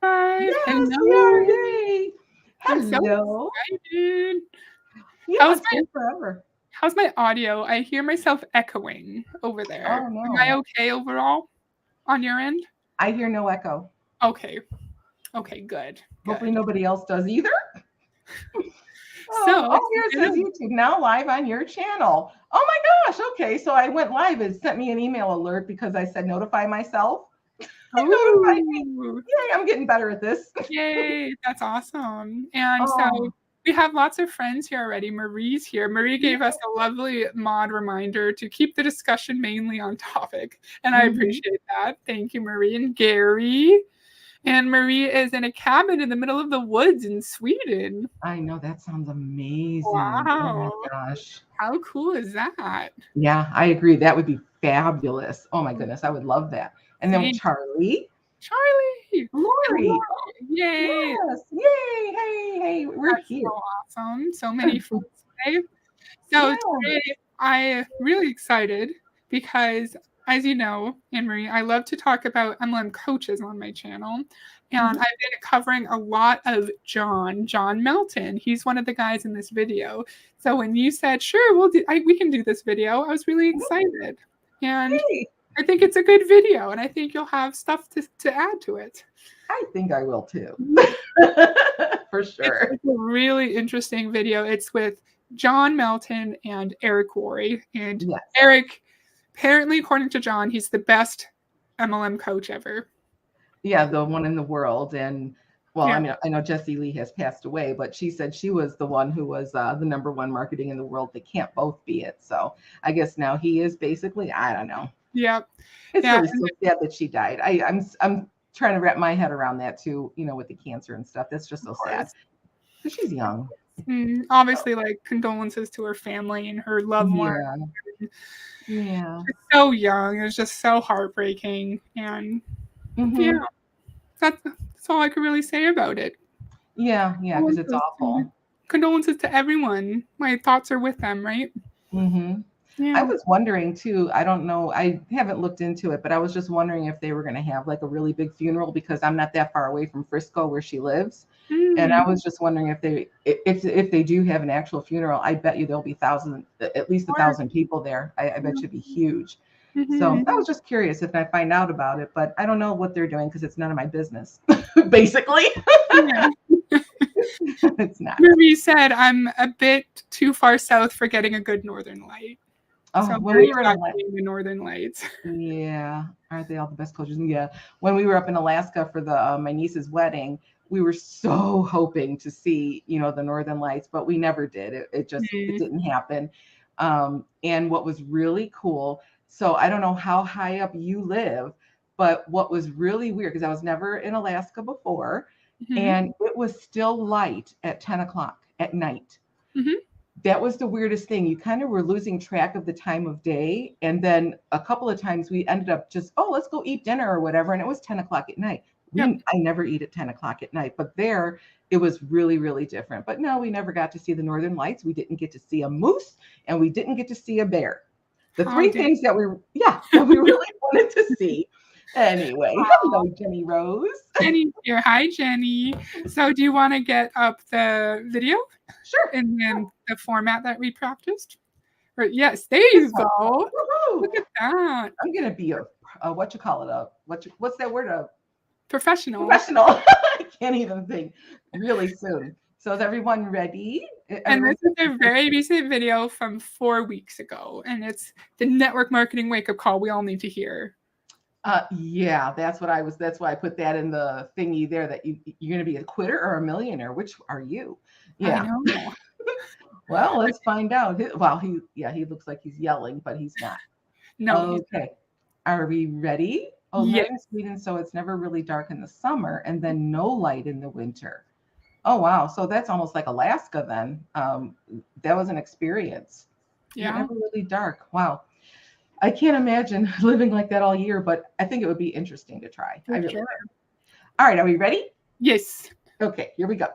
Live. Yes, we are. Hello. Yay. I'm so Hello. excited. Yeah, How's it's been forever. my audio? I hear myself echoing over there. Oh, Am I no. okay overall on your end? I hear no echo. Okay. Okay, good. Hopefully Good. nobody else does either. Oh, So oh, it's here it been says YouTube now live on your channel. Oh my gosh. Okay. So I went live. It sent me an email alert because I said notify myself. It notified me. oh, Yay, I'm getting better at this. yay. That's awesome. And so Oh, we have lots of friends here already. Marie's here. Marie yeah. gave us a lovely mod reminder to keep the discussion mainly on topic. And I Mhm. appreciate that. Thank you, Marie and Gary. And Marie is in a cabin in the middle of the woods in Sweden. I know that sounds amazing. Oh my Wow. gosh. How cool is that? Yeah, I agree. That would be fabulous. Oh my goodness, I would love that. And then Thanks, Charlie, Charlie. And Lori. Oh, Lori. Yay. yes. Yay. Hey, hey, we're That's here. so awesome. So many friends today. So Yeah. today I'm really excited because, as you know, Anne Marie, I love to talk about MLM coaches on my channel. And Mhm. I've been covering a lot of John Melton. He's one of the guys in this video. So when you said, sure, we can do this video, I was really excited. And Yay. I think it's a good video, and I think you'll have stuff to add to it. I think I will too. For It's, sure. it's a really interesting video. It's with John Melton and Eric Worre. And Yes. Eric, apparently, according to John, he's the best MLM coach ever. Yeah, the one in the world. And well, Yeah. I mean, I know Jessie Lee has passed away, but she said she was the one who was the number one marketing in the world. They can't both be it. So I guess now he is basically, I don't know. Yeah. It's Yeah. really so sad that she died. I'm trying to wrap my head around that too, with the cancer and stuff. That's just Of so sad course. because she's young. Obviously, like condolences to her family and her loved one. Yeah. Yeah. She's so young. It was just so heartbreaking. And yeah, Hmm. that's all I can really say about it. Yeah. Yeah. Because it's awful. Condolences to everyone. My thoughts are with them, right? Hmm. I Yeah. was wondering too. I don't know. I haven't looked into it, but I was just wondering if they were going to have like a really big funeral because I'm not that far away from Frisco where she lives, and Mm. I was just wondering if they do have an actual funeral. I bet you there'll be thousands, at least 1,000 people there. I bet you it'd be huge. So Mm-hmm. I was just curious if I find out about it, but I don't know what they're doing because it's none of my business. Basically, Yeah. it's not. Marie said I'm a bit too far south for getting a good northern light. So Oh, I'm when very we were in excited Alaska. seeing the northern lights. Yeah, aren't they all the best coaches? Yeah, when we were up in Alaska for the my niece's wedding, we were so hoping to see, the Northern Lights, but we never did. It Mm. didn't happen. And what was really cool, so I don't know how high up you live, but what was really weird because I was never in Alaska before, Mm-hmm. and it was still light at 10 o'clock at night. Mm-hmm. That was the weirdest thing. You kind of were losing track of the time of day. And then a couple of times we ended up just, oh, let's go eat dinner or whatever. And it was 10 o'clock at night. Yep. I never eat at 10 o'clock at night, but there it was really, really different. But no, we never got to see the Northern Lights. We didn't get to see a moose and we didn't get to see a bear. The How three did things that we really wanted to see. Anyway, hello, Jenny Rose. Jenny here? Hi, Jenny. So, do you want to get up the video Sure. in the format that we practiced? Or, yes, there This you one. go. Woohoo. Look at that. I'm gonna be a what you call it, what's that word, a Professional. professional. I can't even think really soon. So is everyone ready? And this Everyone, is a very recent video from 4 weeks ago. And it's the network marketing wake up call we all need to hear. yeah, that's why I put that in the thingy there that you're gonna be a quitter or a millionaire. Which are you? I Yeah. know. Well, let's find out. Well, he looks like he's yelling, but he's not. No, he's Okay. Are we ready? Oh, yes. live in Sweden, so it's never really dark in the summer and then no light in the winter. Oh, wow. So that's almost like Alaska then. That was an experience. Yeah. Never really dark. Wow. I can't imagine living like that all year, but I think it would be interesting to try. I really Sure. do. All right. Are we ready? Yes. Okay. Here we go.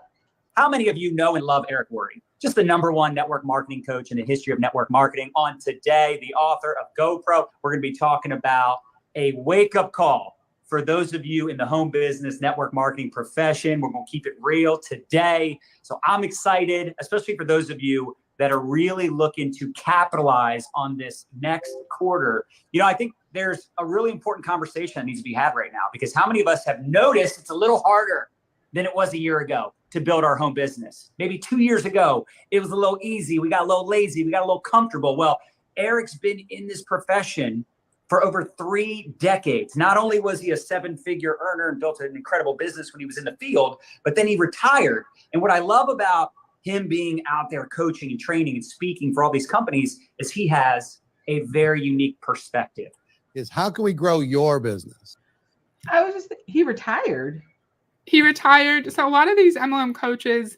How many of you know and love Eric Worre? Just the #1 network marketing coach in the history of network marketing. On today, the author of GoPro, we're going to be talking about a wake-up call for those of you in the home business, network marketing profession. We're going to keep it real today. So I'm excited, especially for those of you that are really looking to capitalize on this next quarter. You know, I think there's a really important conversation that needs to be had right now, because how many of us have noticed it's a little harder than it was a year ago to build our home business? Maybe 2 years ago, it was a little easy. We got a little lazy. We got a little comfortable. Well, Eric's been in this profession for over 3 decades. Not only was he a 7-figure earner and built an incredible business when he was in the field, but then he retired. And what I love about him being out there coaching and training and speaking for all these companies is he has a very unique perspective. Is how can we grow your business? He retired. He retired. So a lot of these MLM coaches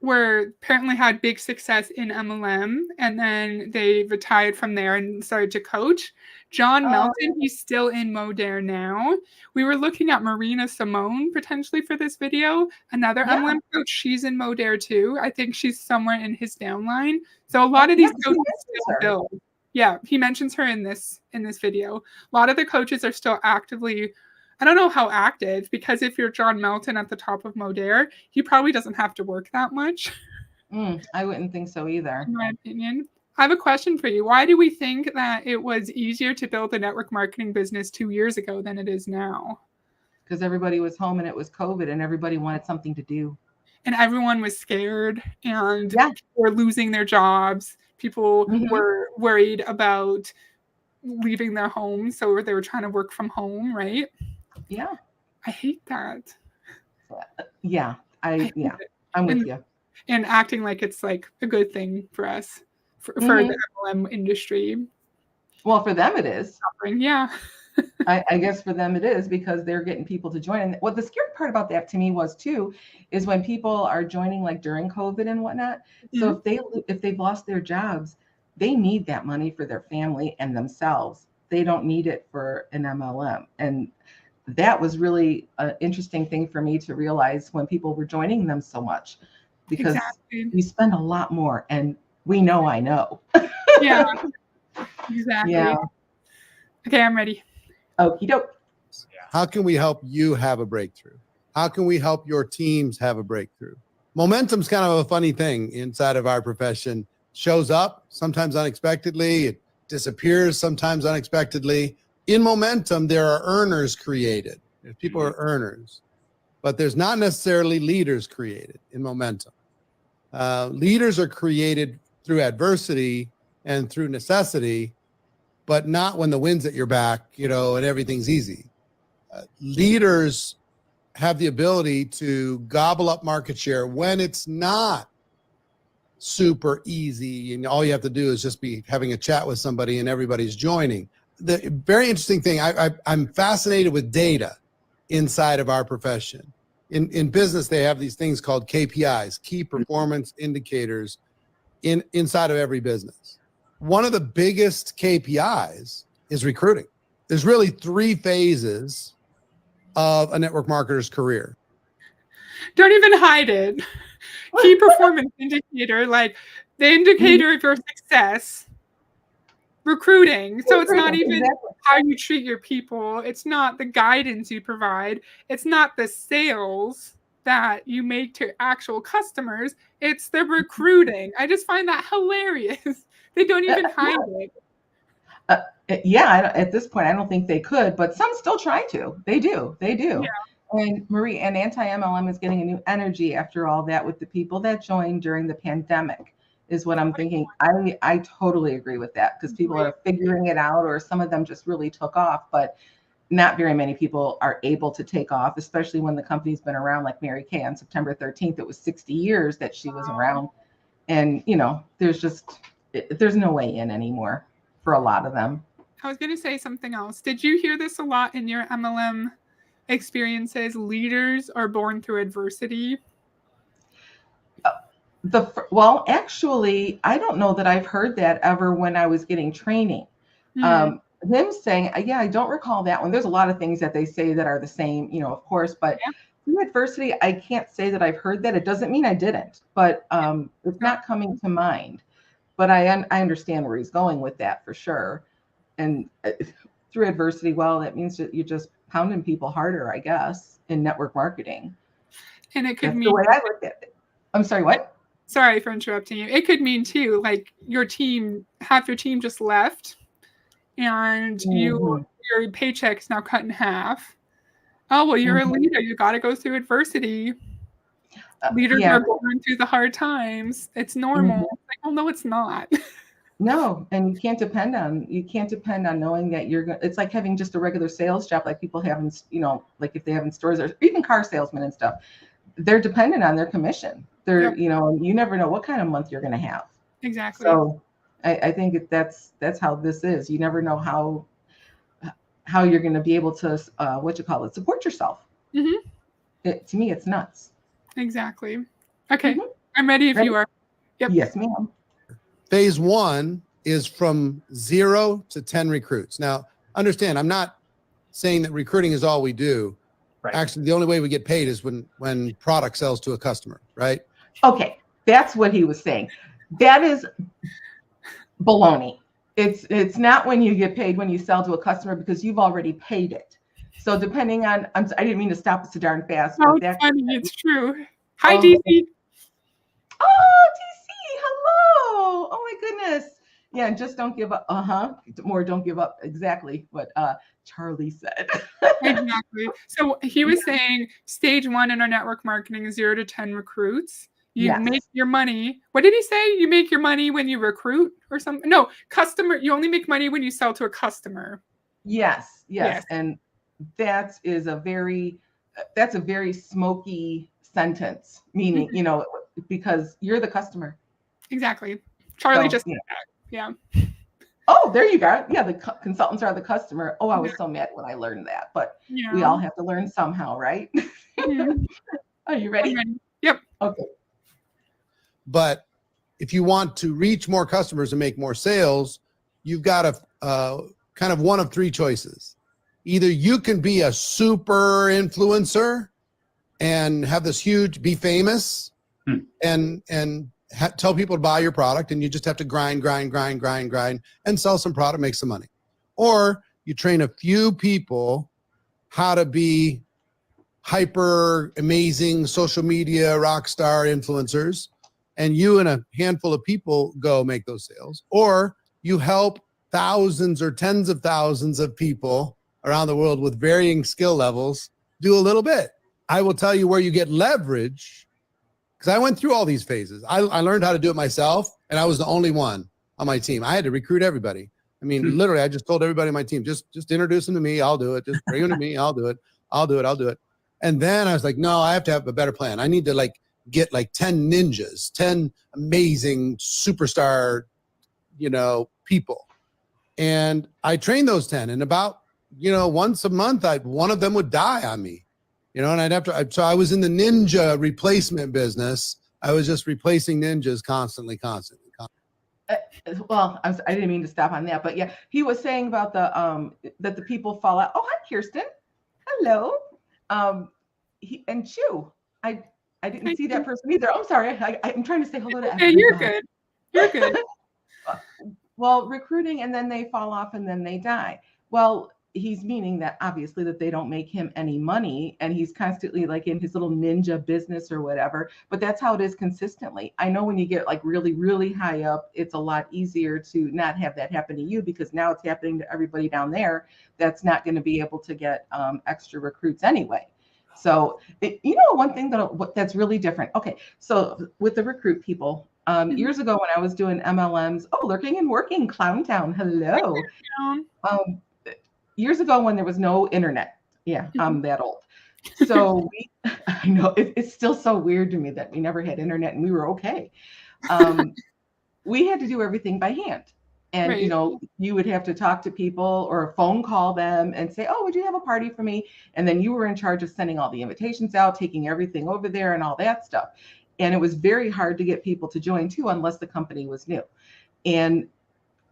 were apparently had big success in MLM, and then they retired from there and started to coach. John Melton, he's still in Modare now. We were looking at Marina Simone potentially for this video, another MLM coach. She's in Modare too. I think she's somewhere in his downline. So a lot of these coaches still build. Yeah, he mentions her in this video. A lot of the coaches are still actively, I don't know how active, because if you're John Melton at the top of Modare, he probably doesn't have to work that much. I wouldn't think so either. In my opinion. I have a question for you. Why do we think that it was easier to build a network marketing business 2 years ago than it is now? Because everybody was home and it was COVID and everybody wanted something to do. And everyone was scared and people were losing their jobs. People were worried about leaving their homes, so they were trying to work from home, right? Yeah. I hate that. Yeah. I'm with you. And acting like it's like a good thing for us, for the MLM industry. Well, for them it is. Yeah. I guess for them it is, because they're getting people to join. And what the scary part about that to me was too, is when people are joining like during COVID and whatnot. So if they've lost their jobs, they need that money for their family and themselves. They don't need it for an MLM. And that was really an interesting thing for me to realize when people were joining them so much, because we spend a lot more, and we know, I know. Yeah, exactly. Yeah. Okay, I'm ready. Okie doke. How can we help you have a breakthrough? How can we help your teams have a breakthrough? Momentum's kind of a funny thing inside of our profession. Shows up sometimes unexpectedly. It disappears sometimes unexpectedly. In momentum, there are earners created. People are earners, but there's not necessarily leaders created in momentum. Leaders are created through adversity and through necessity, but not when the wind's at your back, and everything's easy. Leaders have the ability to gobble up market share when it's not super easy, and all you have to do is just be having a chat with somebody and everybody's joining. The very interesting thing, I'm fascinated with data inside of our profession. In business, they have these things called KPIs, key performance indicators, inside of every business. One of the biggest KPIs is recruiting. There's really 3 phases of a network marketer's career. Don't even hide it. Key performance indicator, like the indicator of your success. Recruiting. So it's not even how you treat your people. It's not the guidance you provide. It's not the sales that you make to actual customers. It's the recruiting. I just find that hilarious. They don't even hide it. At this point, I don't think they could, but some still try to. They do. Yeah. And Marie, and anti-MLM is getting a new energy after all that with the people that joined during the pandemic, is what I'm thinking. I totally agree with that, because people are figuring it out, or some of them just really took off, but not very many people are able to take off, especially when the company's been around, like Mary Kay. On September 13th, it was 60 years that she was around. And, there's no way in anymore for a lot of them. I was going to say something else. Did you hear this a lot in your MLM experiences? Leaders are born through adversity. Well, actually, I don't know that I've heard that ever when I was getting training. Them saying, I don't recall that one. There's a lot of things that they say that are the same, of course, but through adversity, I can't say that I've heard that. It doesn't mean I didn't, but it's not coming to mind. But I understand where he's going with that for sure. And through adversity, well, that means that you're just pounding people harder, I guess, in network marketing. And it could That's mean the way I look at it. I'm sorry, what? Sorry for interrupting you. It could mean too, like half your team just left, and your paycheck's now cut in half. Oh well, you're a leader. You got to go through adversity. Leaders are going through the hard times. It's normal. Like, well, no, it's not. No, and you can't depend on knowing that you're going. It's like having just a regular sales job, like people have in, like if they have in stores or even car salesmen and stuff. They're dependent on their commission. They're, you never know what kind of month you're going to have. Exactly. So I think that's how this is. You never know how you're going to be able to support yourself. To me, it's nuts. Exactly. Okay, I'm ready if you are. Yep. Yes, ma'am. Phase 1 is from 0 to 10 recruits. Now, understand, I'm not saying that recruiting is all we do. Right. Actually, the only way we get paid is when product sells to a customer, right? Okay, that's what he was saying. That is baloney. It's not when you get paid when you sell to a customer, because you've already paid it. So depending on, I didn't mean to stop it so darn fast. No, it's funny. It's true. Hi, DC. Oh, DC, hello. Oh my goodness. Yeah, and just don't give up. More don't give up. Exactly what Charlie said. Exactly. So he was saying stage 1 in our network marketing is 0 to 10 recruits. You make your money. What did he say? You make your money when you recruit or something? No, customer. You only make money when you sell to a customer. Yes. And that's a very smoky sentence, meaning, because you're the customer. Exactly. Charlie just said that. Yeah. Oh, there you go. Yeah, the consultants are the customer. Oh, I was so mad when I learned that, but we all have to learn somehow, right? Are you ready? Yep. Okay. But if you want to reach more customers and make more sales, you've got a kind of one of 3 choices. Either you can be a super influencer and have this be famous and tell people to buy your product, and you just have to grind and sell some product, make some money. Or you train a few people how to be hyper amazing social media rock star influencers, and you and a handful of people go make those sales. Or you help thousands or tens of thousands of people around the world with varying skill levels do a little bit. I will tell you where you get leverage, because I went through all these phases. I learned how to do it myself, and I was the only one on my team. I had to recruit everybody. I mean, literally, I just told everybody on my team, just introduce them to me. I'll do it. Just bring them to me. I'll do it. And then I was like, no, I have to have a better plan. I need to get 10 ninjas, 10 amazing superstar, people. And I trained those 10, and about, once a month, one of them would die on me. And I'd have to, so I was in the ninja replacement business. I was just replacing ninjas constantly. Well, I didn't mean to stop on that, but yeah, he was saying about that the people fall out. Oh, hi, Kirsten. Hello. And Chu. I didn't see that person either. I'm sorry. I'm trying to say hello to everybody. You're good. You're good. Well, recruiting, and then they fall off and then they die. Well, he's meaning that obviously that they don't make him any money, and he's constantly in his little ninja business or whatever, but that's how it is consistently. I know when you get really, really high up, it's a lot easier to not have that happen to you, because now it's happening to everybody down there that's not going to be able to get extra recruits anyway. So, one thing that's really different. Okay, so with the recruit people, years ago when I was doing MLMs, lurking and working, Clown Town, hello. Years ago when there was no internet. Yeah, I'm that old. So I know it's still so weird to me that we never had internet and we were okay. We had to do everything by hand. And, right. You would have to talk to people or phone call them and say, oh, would you have a party for me? And then you were in charge of sending all the invitations out, taking everything over there and all that stuff. And it was very hard to get people to join too, unless the company was new. And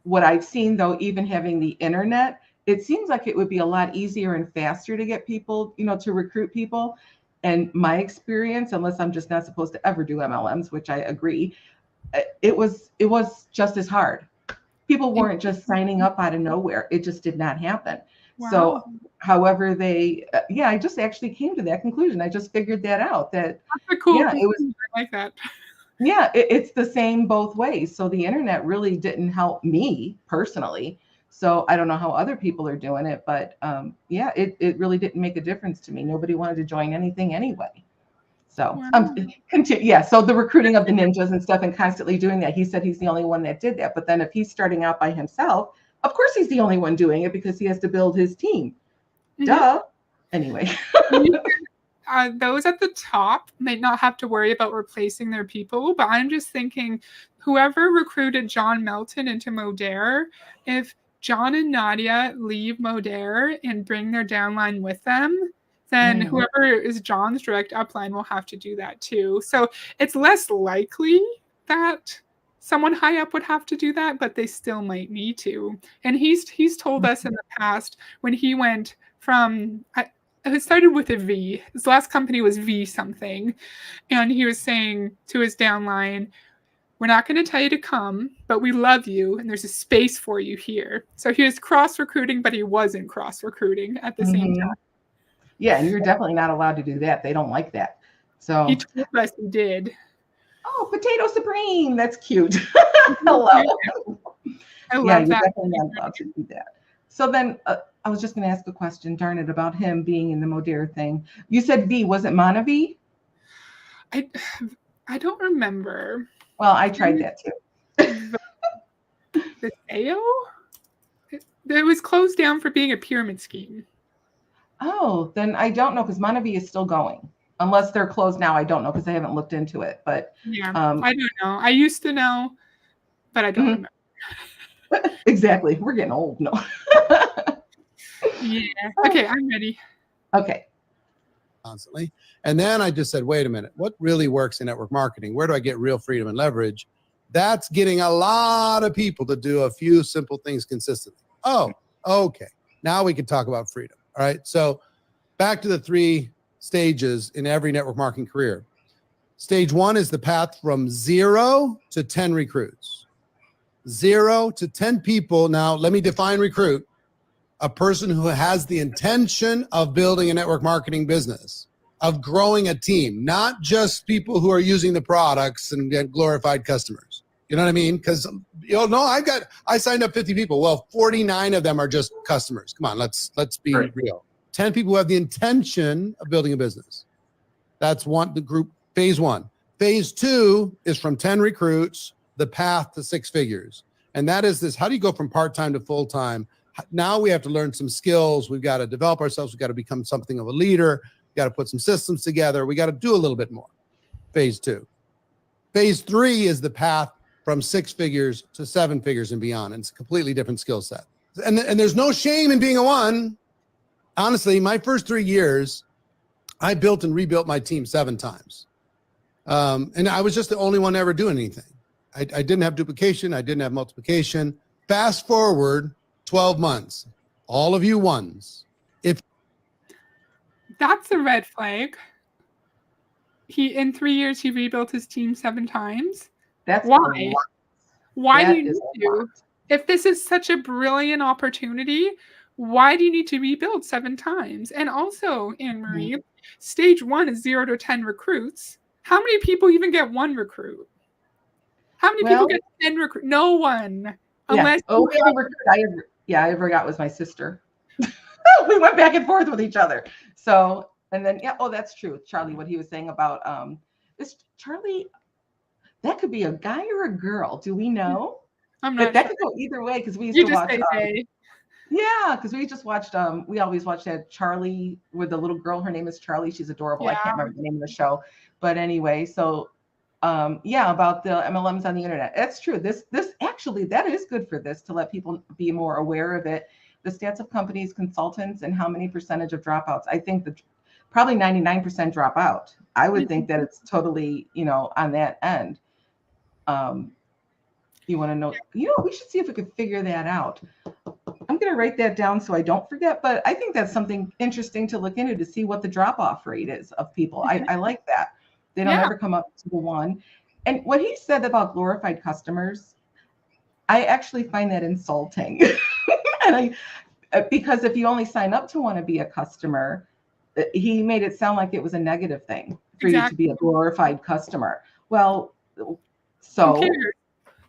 what I've seen, though, even having the internet, it seems like it would be a lot easier and faster to get people, to recruit people. And my experience, unless I'm just not supposed to ever do MLMs, which I agree, it was just as hard. People weren't just signing up out of nowhere. It just did not happen. So however I just actually came to that conclusion. I just figured that out, that That's a cool it was, I like that. it's the same both ways. So the internet really didn't help me personally. So I don't know how other people are doing it, but it really didn't make a difference to me. Nobody wanted to join anything anyway. So so the recruiting of the ninjas and stuff and constantly doing that. He said he's the only one that did that. But then if he's starting out by himself, of course he's the only one doing it because he has to build his team. Duh. Anyway. Those at the top might not have to worry about replacing their people, but I'm just thinking whoever recruited John Melton into Modere, if John and Nadia leave Modere and bring their downline with them, then whoever is John's direct upline will have to do that too. So it's less likely that someone high up would have to do that, but they still might need to. And he's told us in the past when he went from, it started with a V. His last company was V something. And he was saying to his downline, we're not going to tell you to come, but we love you. And there's a space for you here. So he was cross-recruiting, but he wasn't cross-recruiting at the same time. Yeah, and you're definitely not allowed to do that. They don't like that. So he told us he did. Oh, Potato Supreme. That's cute. Hello. I love you're that. definitely not allowed to do that. So then I was just going to ask a question, darn it, about him being in the Modere thing. You said V. Was it Monavi? I don't remember. Well, I tried that too. The AO? It was closed down for being a pyramid scheme. Oh, then I don't know, because Monavi is still going. Unless they're closed now, I don't know, because I haven't looked into it. But yeah, I don't know. I used to know, but I don't remember. Exactly. We're getting old. No. Yeah. Okay, I'm ready. Okay. Constantly. And then I just said, wait a minute, what really works in network marketing? Where do I get real freedom and leverage? That's getting a lot of people to do a few simple things consistently. Oh, okay. Now we can talk about freedom. All right. So back to the 3 stages in every network marketing career. Stage 1 is the path from 0 to 10 recruits. 0 to 10 people. Now, let me define recruit. A person who has the intention of building a network marketing business, of growing a team, not just people who are using the products and get glorified customers. You know what I mean? Because, I signed up 50 people. Well, 49 of them are just customers. Come on, let's be real. 10 people who have the intention of building a business. That's the group, phase 1. Phase 2 is from 10 recruits, the path to 6 figures. And that is this, how do you go from part-time to full-time? Now we have to learn some skills. We've got to develop ourselves. We've got to become something of a leader. We've got to put some systems together. We got to do a little bit more. Phase 2. Phase 3 is the path from 6 figures to 7 figures and beyond. And it's a completely different skill set. And there's no shame in being a 1. Honestly, my first 3 years, I built and rebuilt my team 7 times. And I was just the only one ever doing anything. I didn't have duplication. I didn't have multiplication. Fast forward 12 months, all of you 1s. That's a red flag. In 3 years, he rebuilt his team 7 times. That's why? Why do you need to? If this is such a brilliant opportunity, why do you need to rebuild 7 times? And also, Anne-Marie, stage 1 is 0 to 10 recruits. How many people even get 1 recruit? How many people get 10 recruits? No one. Unless every recruit I ever got was my sister. We went back and forth with each other. So, and then, that's true. Charlie, what he was saying about this Charlie, that could be a guy or a girl. Do we know? I'm not that sure. could go either way, because we used to watch. Because we just watched. We always watched that Charlie with the little girl. Her name is Charlie. She's adorable. Yeah. I can't remember the name of the show, but anyway. So, about the MLMs on the internet. That's true. This actually, that is good for this, to let people be more aware of it. The stats of companies, consultants, and how many percentage of dropouts. I think that probably 99% drop out. I would think that it's totally, on that end. You want to know, we should see if we could figure that out. I'm going to write that down so I don't forget, but I think that's something interesting to look into, to see what the drop-off rate is of people. I like that. They don't ever come up to the 1. And what he said about glorified customers, I actually find that insulting. And Because if you only sign up to want to be a customer, he made it sound like it was a negative thing for you to be a glorified customer. Well, so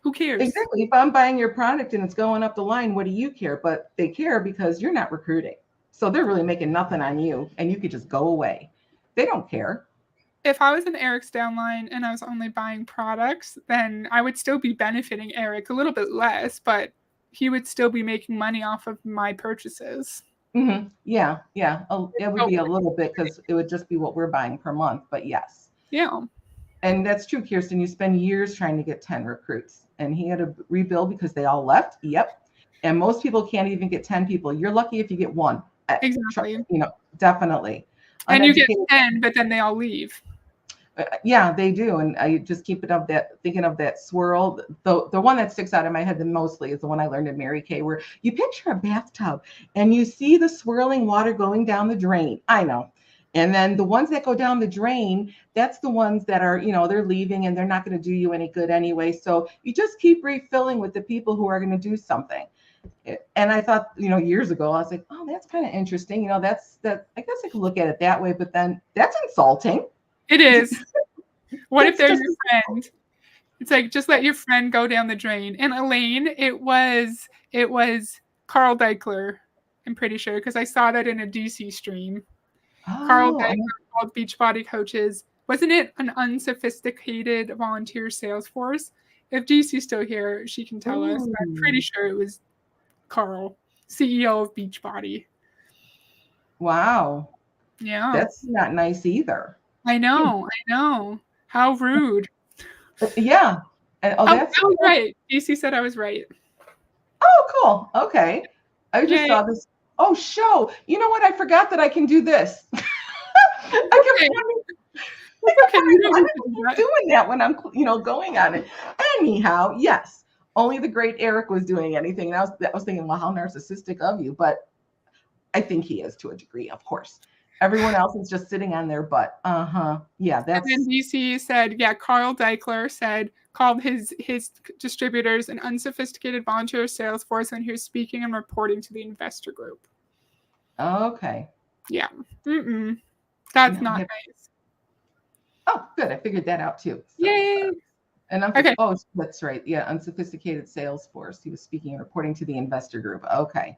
who cares? Exactly. If I'm buying your product and it's going up the line, what do you care? But they care because you're not recruiting. So they're really making nothing on you, and you could just go away. They don't care. If I was in Eric's downline and I was only buying products, then I would still be benefiting Eric a little bit less, but he would still be making money off of my purchases. Mm-hmm. Yeah. It would be a little bit because it would just be what we're buying per month. But yes. Yeah. And that's true, Kirsten. You spend years trying to get 10 recruits, and he had to rebuild because they all left. Yep. And most people can't even get 10 people. You're lucky if you get one. Exactly. Definitely. And you get 10, but then they all leave. Yeah, they do. And I just keep thinking of that swirl. The one that sticks out in my head the mostly is the one I learned in Mary Kay, where you picture a bathtub and you see the swirling water going down the drain. I know. And then the ones that go down the drain, that's the ones that are, they're leaving and they're not going to do you any good anyway. So you just keep refilling with the people who are going to do something. And I thought, years ago, I was like, oh, that's kind of interesting. I guess I could look at it that way, but then that's insulting. It is. What if they're your friend? It's like, just let your friend go down the drain. And Elaine, it was Carl Deichler, I'm pretty sure, because I saw that in a DC stream. Oh. Carl Deichler called Beachbody coaches. Wasn't it an unsophisticated volunteer sales force? If DC's still here, she can tell us. I'm pretty sure it was Carl, CEO of Beachbody. Wow. Yeah. That's not nice either. I know. How rude. Yeah. I was right. DC said I was right. Oh, cool. Okay. I just saw this. Oh, show. You know what? I forgot that I can do this. I keep doing that when I'm, going on it. Anyhow, yes. Only the great Eric was doing anything. And I was thinking, well, how narcissistic of you. But I think he is to a degree, of course. Everyone else is just sitting on their butt. Yeah, that's. And then DC said, Carl Deichler called his distributors an unsophisticated volunteer sales force when he was speaking and reporting to the investor group. Okay. Yeah. That's not nice. Oh, good. I figured that out too. So, yay. And I'm okay. Oh, that's right. Yeah, unsophisticated sales force. He was speaking and reporting to the investor group. Okay.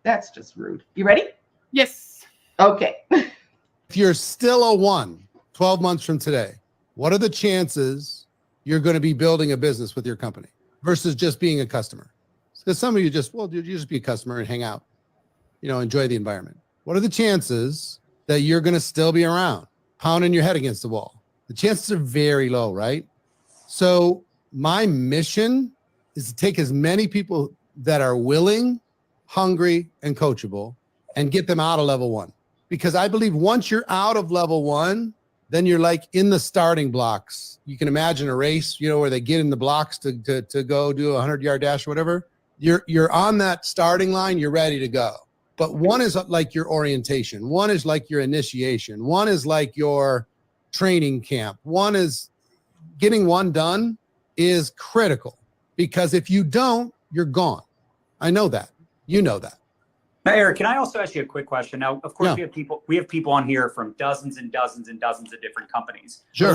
That's just rude. You ready? Yes. Okay. If you're still a 1 12 months from today, what are the chances you're going to be building a business with your company versus just being a customer? Because some of you you just be a customer and hang out, enjoy the environment. What are the chances that you're going to still be around, pounding your head against the wall? The chances are very low, right? So my mission is to take as many people that are willing, hungry, and coachable and get them out of level 1. Because I believe once you're out of level 1, then you're like in the starting blocks. You can imagine a race, where they get in the blocks to go do a 100-yard dash or whatever. You're on that starting line. You're ready to go. But 1 is like your orientation. 1 is like your initiation. 1 is like your training camp. 1 is getting 1 done is critical, because if you don't, you're gone. I know that. You know that. Now, Eric, can I also ask you a quick question? Now, of course, we have people on here from dozens and dozens and dozens of different companies. Sure.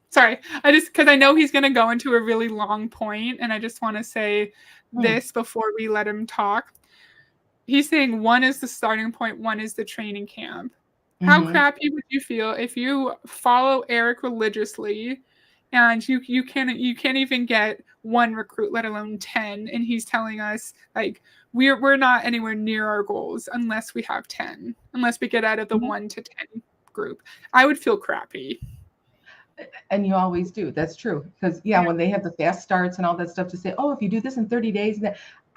Sorry, because I know he's going to go into a really long point, and I just want to say this before we let him talk. He's saying 1 is the starting point, 1 is the training camp. How crappy would you feel if you follow Eric religiously and you can't even get 1 recruit, let alone 10, and he's telling us like we're not anywhere near our goals unless we have 10, unless we get out of the 1 to 10 group. I would feel crappy. And you always do. That's true. Because when they have the fast starts and all that stuff to say, oh, if you do this in 30 days,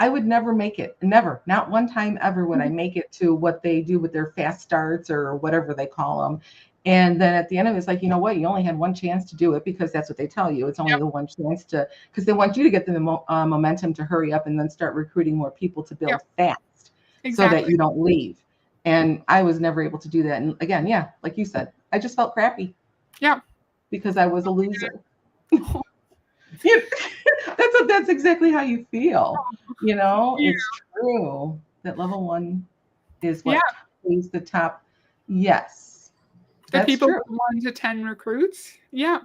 I would never make it. Never. Not one time ever would I make it to what they do with their fast starts or whatever they call them. And then at the end of it, it's like, you know what? You only had 1 chance to do it, because that's what they tell you. It's only the 1 chance because they want you to get the momentum to hurry up and then start recruiting more people to build fast so that you don't leave. And I was never able to do that. And again, like you said, I just felt crappy. Yeah. Because I was a loser. That's exactly how you feel. It's true. that level 1 is what Yeah. pays the top? Yes, The that's people true. with 1 to 10 recruits. Yeah.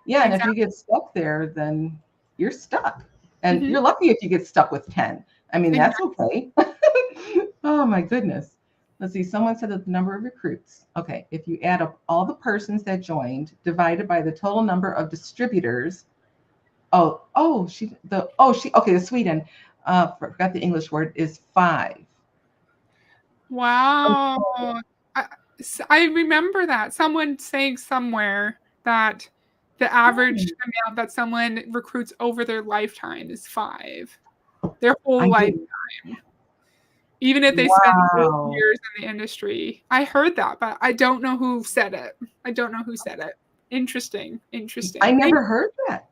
Yeah, and if Exactly. you get stuck there, then you're stuck. And Mhm. you're lucky if you get stuck with 10. I mean, that's Exactly. okay. Oh my goodness. Let's see. Someone said that the number of recruits. Okay, if you add up all the persons that joined divided by the total number of distributors. Okay, the Sweden, forgot the English word, is 5. Wow. I remember that. Someone saying somewhere that the average amount that someone recruits over their lifetime is 5. Their whole I life, didn't. even if they spend 8 Wow. years in the industry. I heard that, but I don't know who said it. I don't know who said it. Interesting. I Interesting. never heard that.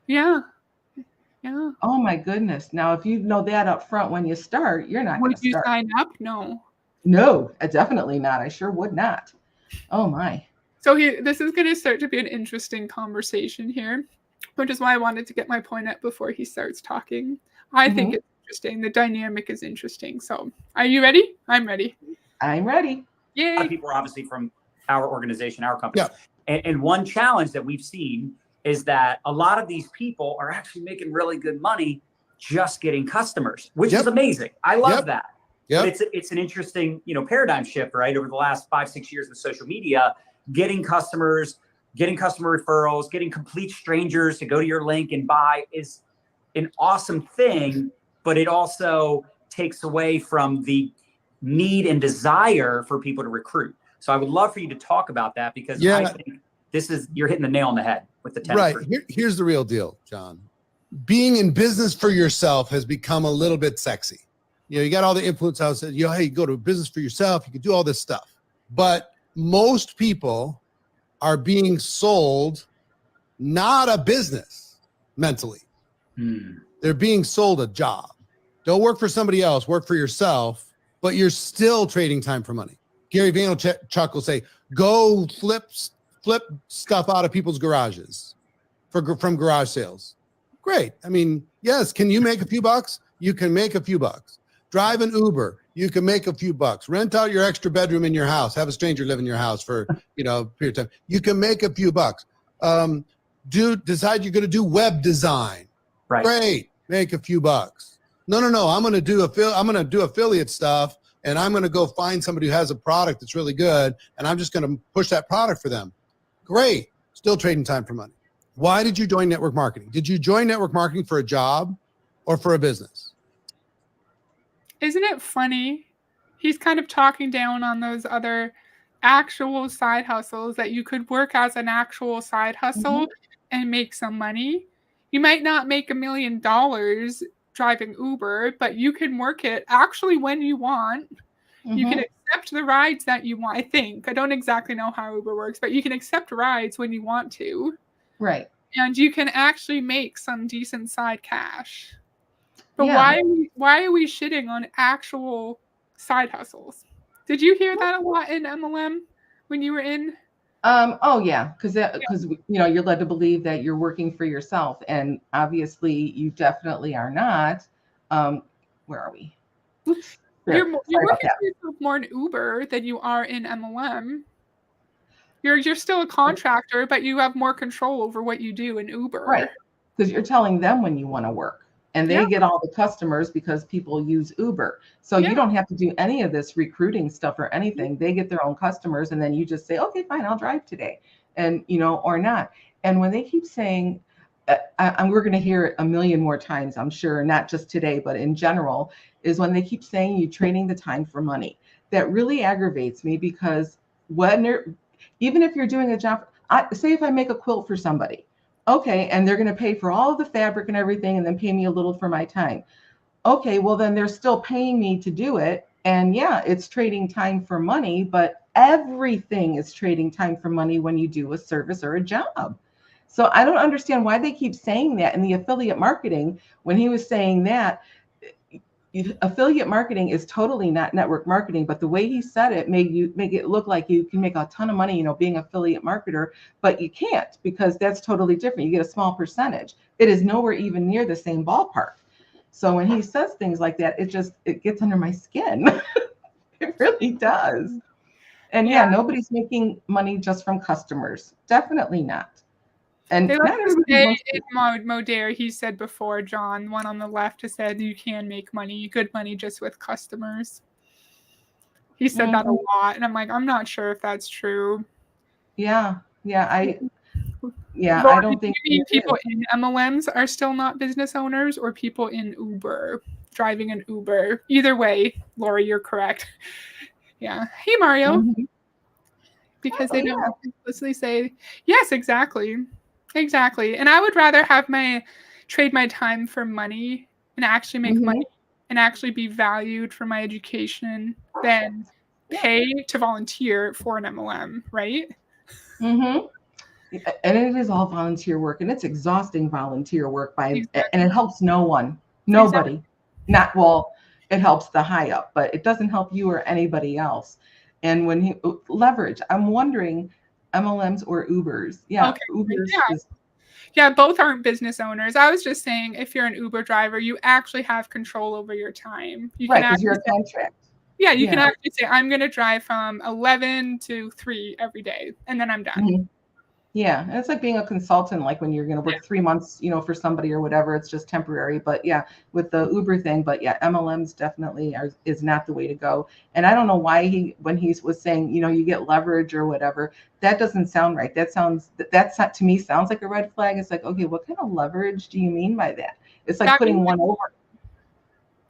Yeah. Yeah. Oh my goodness. Now, if you know that up front when you start, you're not going Would to you start. sign up? No. No, definitely not. I sure would not. Oh my. So this is going to start to be an interesting conversation here, which is why I wanted to get my point out before he starts talking. I think Mhm. it's interesting. The dynamic is interesting. So, are you ready? I'm ready. I'm ready. A lot of Yay. people are obviously from our organization, our company. Yeah. And one challenge that we've seen is that a lot of these people are actually making really good money just getting customers, which is amazing. I love that. But it's an interesting, paradigm shift, right? Over the last 5-6 years with social media, getting customers, getting customer referrals, getting complete strangers to go to your link and buy is an awesome thing, but it also takes away from the need and desire for people to recruit. So I would love for you to talk about that, because I think you're hitting the nail on the head with the 10. Right. Here's the real deal, John. Being in business for yourself has become a little bit sexy. You got all the influence houses. Hey, you go to business for yourself. You can do all this stuff. But most people are being sold not a business mentally. They're being sold a job. Don't work for somebody else. Work for yourself, but you're still trading time for money. Gary Vaynerchuk will say, go flip stuff out of people's garages from garage sales. Great. I mean, yes. Can you make a few bucks? You can make a few bucks. Drive an Uber. You can make a few bucks. Rent out your extra bedroom in your house. Have a stranger live in your house for, a period of time. You can make a few bucks. Decide you're going to do web design. Right. Great. Make a few bucks. No. I'm going to do affiliate stuff, and I'm going to go find somebody who has a product that's really good, and I'm just going to push that product for them. Great. Still trading time for money. Why did you join network marketing? Did you join network marketing for a job or for a business? Isn't it funny? He's kind of talking down on those other actual side hustles that you could work as an actual side hustle and make some money. You might not make $1 million driving Uber, but you can work it actually when you want. You can accept the rides that you want. I think. I don't exactly know how Uber works, but you can accept rides when you want to. Right. And you can actually make some decent side cash. But Yeah. why are we shitting on actual side hustles? Did you hear that a lot in MLM when you were in? Oh yeah, because you're led to believe that you're working for yourself, and obviously you definitely are not. Where are we? Oops. You're working for yourself more in Uber than you are in MLM. You're still a contractor, but you have more control over what you do in Uber. Right. Because you're telling them when you want to work. And they get all the customers because people use Uber. So you don't have to do any of this recruiting stuff or anything. They get their own customers, and then you just say, okay, fine, I'll drive today. And, or not. And when they keep saying, we're going to hear it a million more times, I'm sure, not just today, but in general, is when they keep saying you're trading the time for money. That really aggravates me, because even if you're doing a job, say if I make a quilt for somebody, okay, and they're going to pay for all of the fabric and everything, and then pay me a little for my time. Okay, well, then they're still paying me to do it. And yeah, it's trading time for money, but everything is trading time for money when you do a service or a job. So I don't understand why they keep saying that in the affiliate marketing. When he was saying that, affiliate marketing is totally not network marketing, but the way he said it make it look like you can make a ton of money, being an affiliate marketer, but you can't, because that's totally different. You get a small percentage. It is nowhere even near the same ballpark. So when he says things like that, it gets under my skin. It really does. And yeah, nobody's making money just from customers. Definitely not. And They like not to everybody say wants to. in Modere, he said before, John, one on the left, has said you can make money, good money, just with customers. He said that a lot, and I'm like, I'm not sure if that's true. Yeah, I Laura, don't do think you mean people in MLMs are still not business owners, or people in Uber, driving an Uber? Either way, Laura, you're correct. Yeah. Hey, Mario. Because they don't explicitly say, yes, exactly. Exactly. And I would rather have trade my time for money and actually make money and actually be valued for my education than pay to volunteer for an MLM, right? And it is all volunteer work, and it's exhausting volunteer work and it helps no one, nobody. It helps the high up, but it doesn't help you or anybody else. And when leverage, I'm wondering, MLMs or Ubers? Yeah, okay. Ubers. Yeah, both aren't business owners. I was just saying, if you're an Uber driver, you actually have control over your time. You right, because you're a contract. Yeah, you can actually say, I'm going to drive from 11 to 3 every day, and then I'm done. Yeah, and it's like being a consultant, like when you're going to work 3 months, for somebody or whatever, it's just temporary. But yeah, with the Uber thing, but yeah, MLMs definitely is not the way to go. And I don't know why when he was saying, you get leverage or whatever, that doesn't sound right. That's not, to me, sounds like a red flag. It's like, okay, what kind of leverage do you mean by that? It's like putting one over.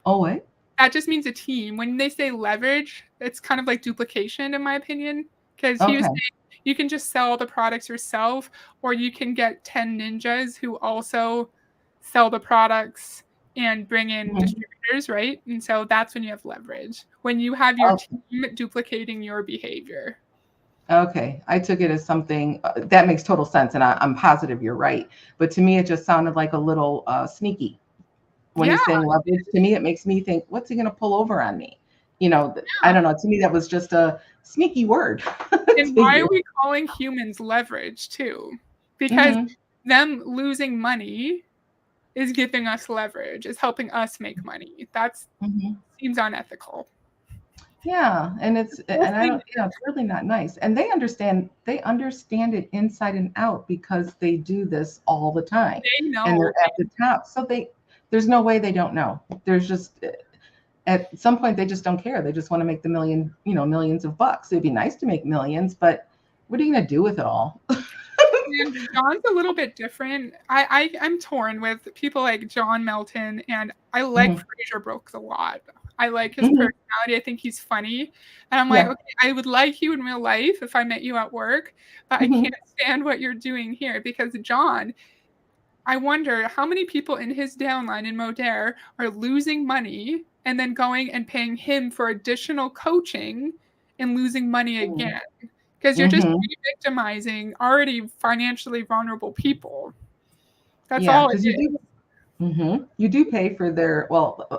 Oh, what? That just means a team. When they say leverage, it's kind of like duplication, in my opinion, because he was saying, you can just sell the products yourself, or you can get 10 ninjas who also sell the products and bring in distributors, right? And so that's when you have leverage. When you have your team duplicating your behavior. Okay, I took it as something that makes total sense, and I'm positive you're right. But to me, it just sounded like a little sneaky. When he's saying leverage, to me, it makes me think, what's he going to pull over on me? I don't know. To me, that was just a sneaky word. And why are we calling humans leverage too? Because them losing money is giving us leverage, is helping us make money. That seems unethical. Yeah, and it's really not nice. And they understand it inside and out because they do this all the time. They know. And they're at the top. So there's no way they don't know. There's just at some point they just don't care. They just want to make the millions of bucks. It'd be nice to make millions, but what are you going to do with it all? And John's a little bit different. I'm torn with people like John Melton, and I like Fraser Brooks a lot. I like his personality. I think he's funny. And I'm like, okay, I would like you in real life if I met you at work, but I can't stand what you're doing here. Because John, I wonder how many people in his downline in Modere are losing money and then going and paying him for additional coaching and losing money again. Because you're just re-victimizing already financially vulnerable people. That's all it is. You do pay for their,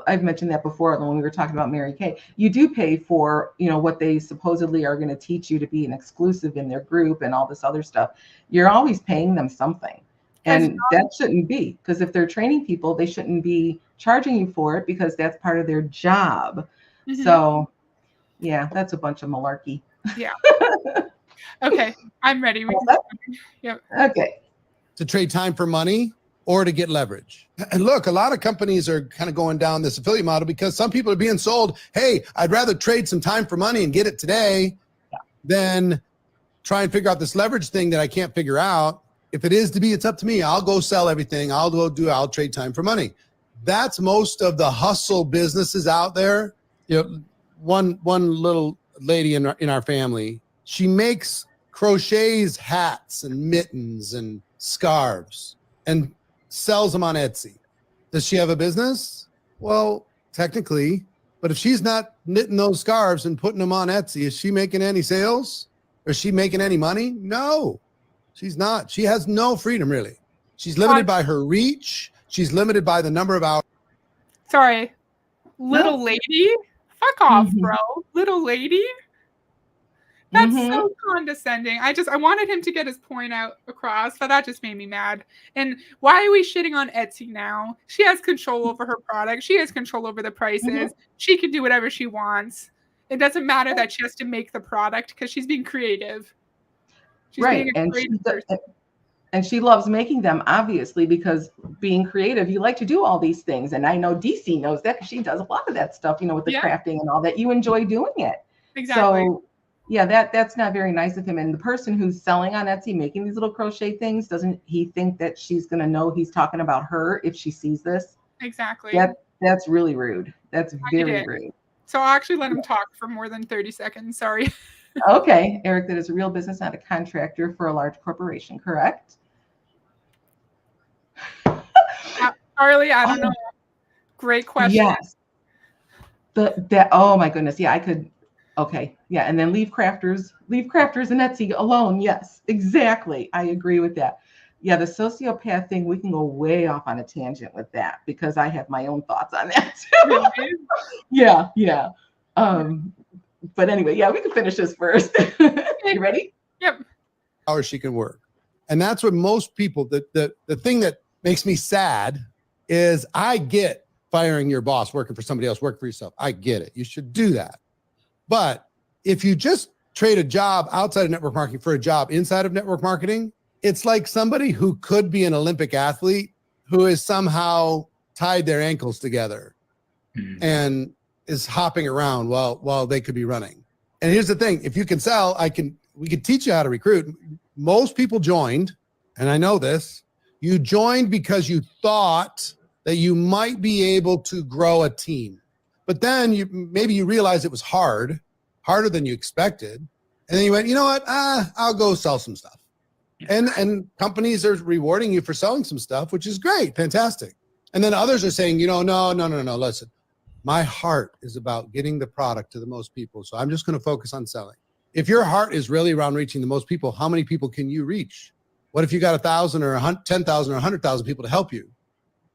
I've mentioned that before when we were talking about Mary Kay. You do pay for, what they supposedly are going to teach you to be an exclusive in their group and all this other stuff. You're always paying them something. And that shouldn't be, because if they're training people, they shouldn't be charging you for it because that's part of their job. So, yeah, that's a bunch of malarkey. Yeah. Okay, I'm ready. Yep. Okay. To trade time for money or to get leverage. And look, a lot of companies are kind of going down this affiliate model because some people are being sold, hey, I'd rather trade some time for money and get it today than try and figure out this leverage thing that I can't figure out. If it is to be, it's up to me. I'll go sell everything. I'll trade time for money. That's most of the hustle businesses out there. One little lady in our family, she makes crochets hats and mittens and scarves and sells them on Etsy. Does she have a business? Well, technically, but if she's not knitting those scarves and putting them on Etsy, is she making any sales? Or is she making any money? No, she's not. She has no freedom, really. She's limited by her reach. She's limited by the number of hours. Sorry, little lady? Fuck off, bro. Little lady? That's so condescending. I wanted him to get his point out across, but that just made me mad. And why are we shitting on Etsy now? She has control over her product. She has control over the prices. She can do whatever she wants. It doesn't matter that she has to make the product because she's being creative. She's Right. being a creative person. And she loves making them, obviously, because being creative, you like to do all these things. And I know DC knows that because she does a lot of that stuff, with the crafting and all that. You enjoy doing it. Exactly. So, yeah, that's not very nice of him. And the person who's selling on Etsy, making these little crochet things, doesn't he think that she's going to know he's talking about her if she sees this? Exactly. That's really rude. That's very rude. So I'll actually let him talk for more than 30 seconds. Sorry. Okay, Eric, that is a real business, not a contractor for a large corporation, correct? Charlie, I don't know. Great question. Yes. Oh my goodness. Yeah, I could. Okay. Yeah. And then leave crafters and Etsy alone. Yes, exactly. I agree with that. Yeah. The sociopath thing, we can go way off on a tangent with that because I have my own thoughts on that too. Really? Yeah. Yeah. But anyway, yeah, we can finish this first. You ready? Yep. Hours she can work. And that's what most people, the thing that makes me sad is I get firing your boss, working for somebody else, work for yourself. I get it. You should do that. But if you just trade a job outside of network marketing for a job inside of network marketing, it's like somebody who could be an Olympic athlete who is somehow tied their ankles together and is hopping around while they could be running. And here's the thing. If you can sell, we could teach you how to recruit. Most people joined, and I know this, you joined because you thought that you might be able to grow a team. But then maybe you realized it was harder than you expected. And then you went, you know what? I'll go sell some stuff. And companies are rewarding you for selling some stuff, which is great. Fantastic. And then others are saying, no, listen, my heart is about getting the product to the most people. So I'm just going to focus on selling. If your heart is really around reaching the most people, how many people can you reach? What if you got 1,000 or 10,000 or 100,000 people to help you?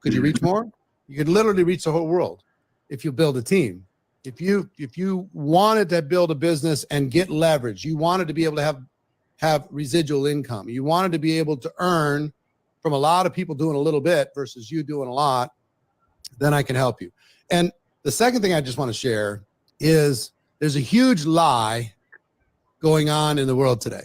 Could you reach more? You could literally reach the whole world if you build a team. If you wanted to build a business and get leverage, you wanted to be able to have residual income. You wanted to be able to earn from a lot of people doing a little bit versus you doing a lot, then I can help you. And the second thing I just want to share is there's a huge lie going on in the world today.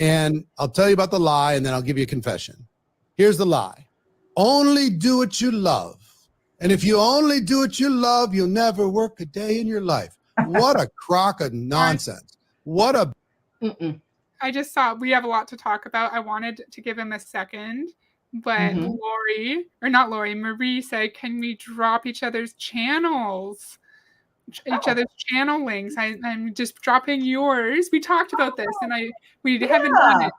And I'll tell you about the lie and then I'll give you a confession. Here's the lie. Only do what you love. And if you only do what you love, you'll never work a day in your life. What a crock of nonsense. What a... I just saw we have a lot to talk about. I wanted to give him a second, but Marie said, can we drop each other's channels? Each other's channel links. I'm just dropping yours. We talked about this and we haven't done it.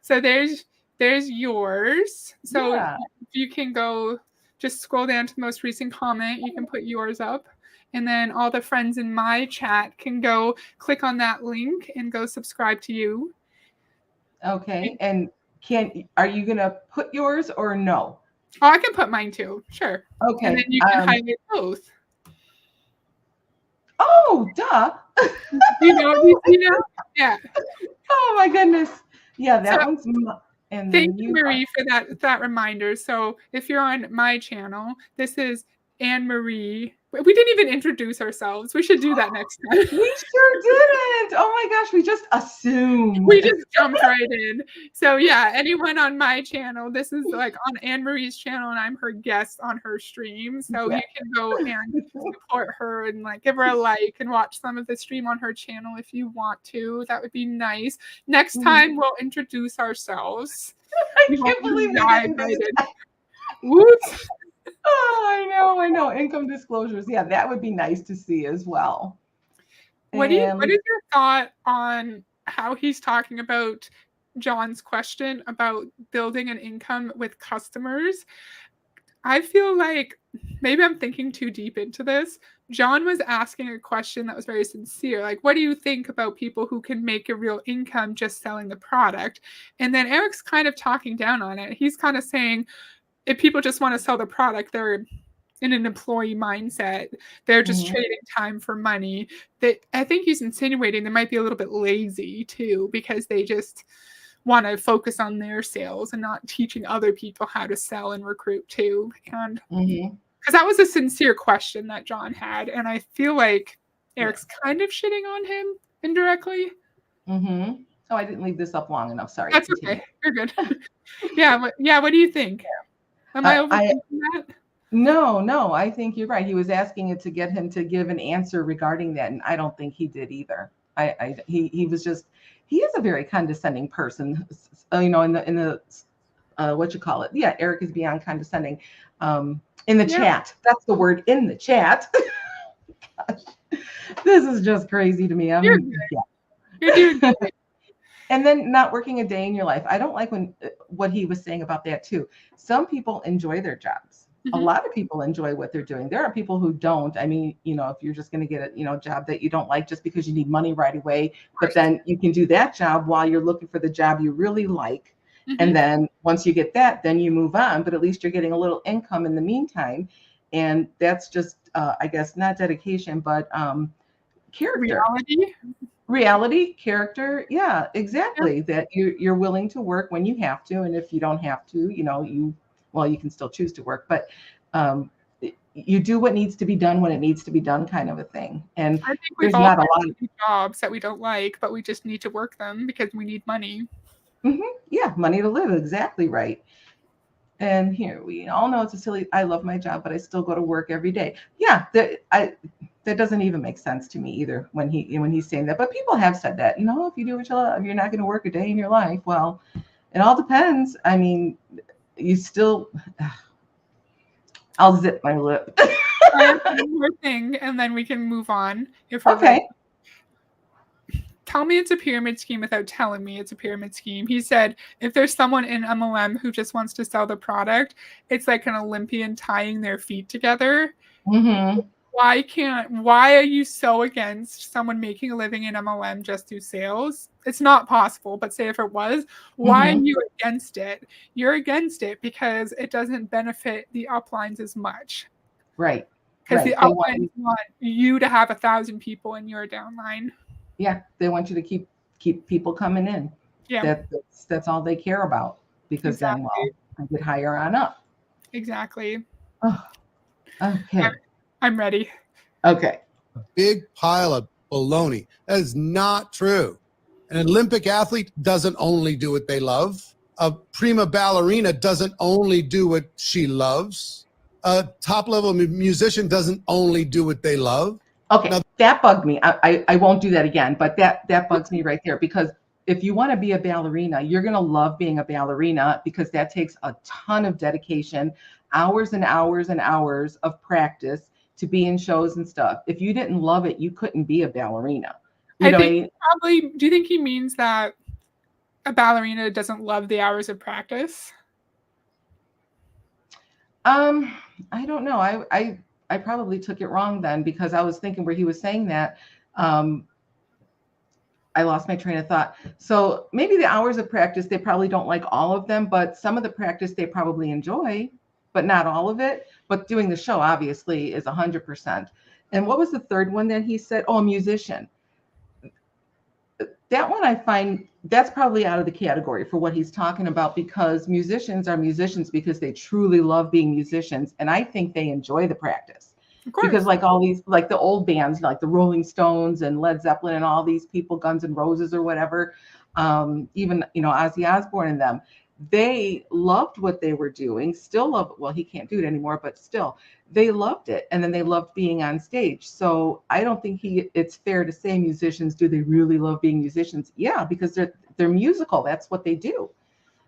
So there's yours. So if you can go just scroll down to the most recent comment, you can put yours up. And then all the friends in my chat can go click on that link and go subscribe to you. Okay. And are you going to put yours or no? Oh, I can put mine too. Sure. Okay. And then you can highlight both. Oh, duh. You know? Yeah. Oh my goodness. Yeah, that one's. And thank you, Marie, for that reminder. So if you're on my channel, this is Anne Marie. We didn't even introduce ourselves. We should do that next time. We sure didn't. Oh my gosh, we just assumed. We just jumped right in. So yeah, anyone on my channel, this is like on Anne Marie's channel, and I'm her guest on her stream. So you can go and support her and like give her a like and watch some of the stream on her channel if you want to. That would be nice. Next time we'll introduce ourselves. I can't believe that. Whoops. Oh, I know. Income disclosures. Yeah, that would be nice to see as well. What is your thought on how he's talking about John's question about building an income with customers? I feel like maybe I'm thinking too deep into this. John was asking a question that was very sincere. Like, what do you think about people who can make a real income just selling the product? And then Eric's kind of talking down on it. He's kind of saying, if people just want to sell the product, they're in an employee mindset. They're just trading time for money. I think he's insinuating they might be a little bit lazy too, because they just want to focus on their sales and not teaching other people how to sell and recruit too. And because that was a sincere question that John had, and I feel like Eric's kind of shitting on him indirectly. Oh, I didn't leave this up long enough. Sorry. That's okay. You're good. What do you think? Am I overthinking that? No, I think you're right. He was asking it to get him to give an answer regarding that, and I don't think he did either. He was just, he is a very condescending person, in the what you call it? Yeah, Eric is beyond condescending. In the chat, that's the word, in the chat. Gosh, this is just crazy to me. You're doing great. And then not working a day in your life. I don't like what he was saying about that too. Some people enjoy their jobs. A lot of people enjoy what they're doing. There are people who don't. I mean, if you're just going to get a job that you don't like just because you need money right away, but then you can do that job while you're looking for the job you really like. And then once you get that, then you move on. But at least you're getting a little income in the meantime. And that's just, I guess, not dedication, but character. Reality, character. Yeah, exactly. That you're willing to work when you have to. And if you don't have to, you can still choose to work, but you do what needs to be done when it needs to be done, kind of a thing. And I think we've all got jobs that we don't like, but we just need to work them because we need money. Yeah, money to live. Exactly right. And here, we all know it's a silly, I love my job, but I still go to work every day. Yeah, that doesn't even make sense to me either when he's saying that. But people have said that, if you do what you love, you're not going to work a day in your life. Well, it all depends. I mean, you still, I'll zip my lip. One more thing, and then we can move on. If we're ready. Tell me it's a pyramid scheme without telling me it's a pyramid scheme. He said, if there's someone in MLM who just wants to sell the product, it's like an Olympian tying their feet together. Why are you so against someone making a living in MLM just through sales? It's not possible, but say if it was, why are you against it? You're against it because it doesn't benefit the uplines as much. Right. Because the uplines want you to have 1,000 people in your downline. Yeah, they want you to keep people coming in. Yeah, that's all they care about, because then I get higher on up. Exactly. Oh, okay. I'm ready. Okay. A big pile of baloney. That is not true. An Olympic athlete doesn't only do what they love. A prima ballerina doesn't only do what she loves. A top-level musician doesn't only do what they love. Okay, now, that bugged me. I won't do that again, but that bugs me right there, because if you want to be a ballerina, you're going to love being a ballerina, because that takes a ton of dedication, hours and hours and hours of practice to be in shows and stuff. If you didn't love it, you couldn't be a ballerina. Do you think he means that a ballerina doesn't love the hours of practice? I don't know. I probably took it wrong then, because I was thinking where he was saying that. I lost my train of thought. So maybe the hours of practice, they probably don't like all of them, but some of the practice they probably enjoy, but not all of it. But doing the show obviously is 100%. And what was the third one that he said? Oh, a musician. That one, I find that's probably out of the category for what he's talking about, because musicians are musicians because they truly love being musicians. And I think they enjoy the practice, because like all these, like the old bands, like the Rolling Stones and Led Zeppelin and all these people, Guns N' Roses or whatever, even, Ozzy Osbourne and them, they loved what they were doing, still love it. Well, he can't do it anymore, but still they loved it. And then they loved being on stage. So I don't think it's fair to say musicians, do they really love being musicians? Yeah, because they're musical. That's what they do.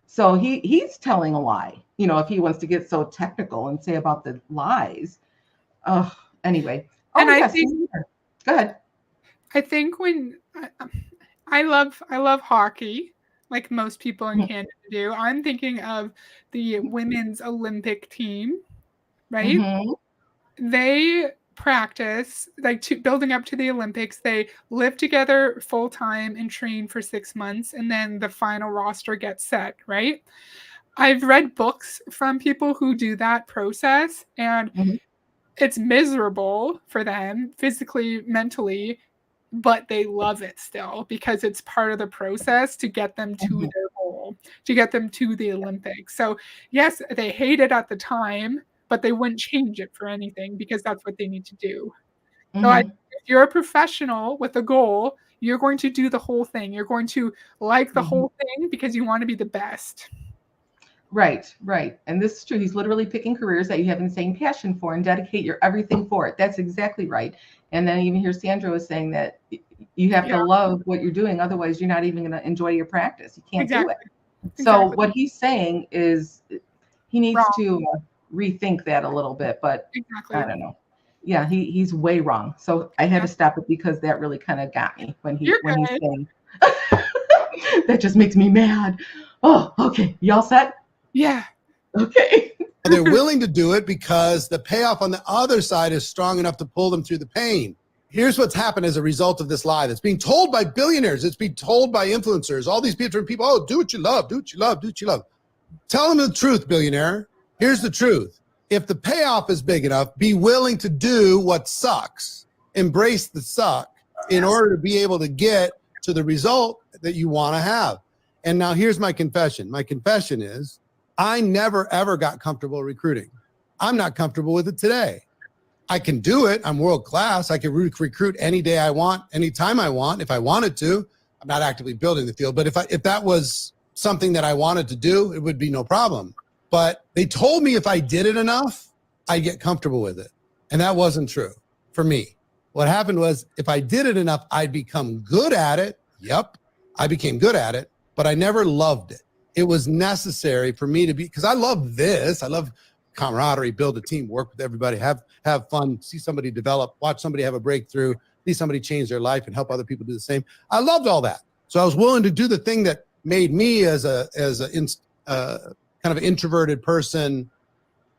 So he's telling a lie, if he wants to get so technical and say about the lies. Anyway. And I think, go ahead. I think when I love hockey, like most people in Canada do, I'm thinking of the women's Olympic team, right? They practice, like, building up to the Olympics. They live together full time and train for 6 months, and then the final roster gets set, right? I've read books from people who do that process, and it's miserable for them physically, mentally, but they love it still because it's part of the process to get them to Mhm. their goal, to get them to the Olympics. So, yes, they hate it at the time, but they wouldn't change it for anything because that's what they need to do. So, Mhm. if you're a professional with a goal, you're going to do the whole thing. You're going to like the Mhm. whole thing because you want to be the best. Right, right. And this is true. He's literally picking careers that you have insane passion for and dedicate your everything for it. That's exactly right. And then I even hear Sandra was saying that you have Yeah, to love what you're doing. Otherwise, you're not even going to enjoy your practice. You can't do it. exactly. So Exactly. what he's saying is he needs Wrong. to rethink that a little bit, but I Exactly. don't know. Yeah, he's way wrong. So I had Yeah. to stop it because that really kind of got me when You're he's good. saying that just makes me mad. Oh, okay. Y'all set? Yeah. Okay. They're willing to do it because the payoff on the other side is strong enough to pull them through the pain. Here's what's happened as a result of this lie that's being told by billionaires. It's being told by influencers, all these different people. Oh, do what you love, do what you love, do what you love. Tell them the truth, billionaire. Here's the truth. If the payoff is big enough, be willing to do what sucks. Embrace the suck in order to be able to get to the result that you want to have. And now here's my confession. My confession is I never, ever got comfortable recruiting. I'm not comfortable with it today. I can do it. I'm world class. I can recruit any day I want, anytime I want, if I wanted to. I'm not actively building the field, but if that was something that I wanted to do, it would be no problem. But they told me if I did it enough, I'd get comfortable with it. And that wasn't true for me. What happened was if I did it enough, I'd become good at it. Yep, I became good at it, but I never loved it. It was necessary for me to be, because I love this. I love camaraderie, build a team, work with everybody, have fun, see somebody develop, watch somebody have a breakthrough, see somebody change their life and help other people do the same. I loved all that. So I was willing to do the thing that made me as a kind of introverted person,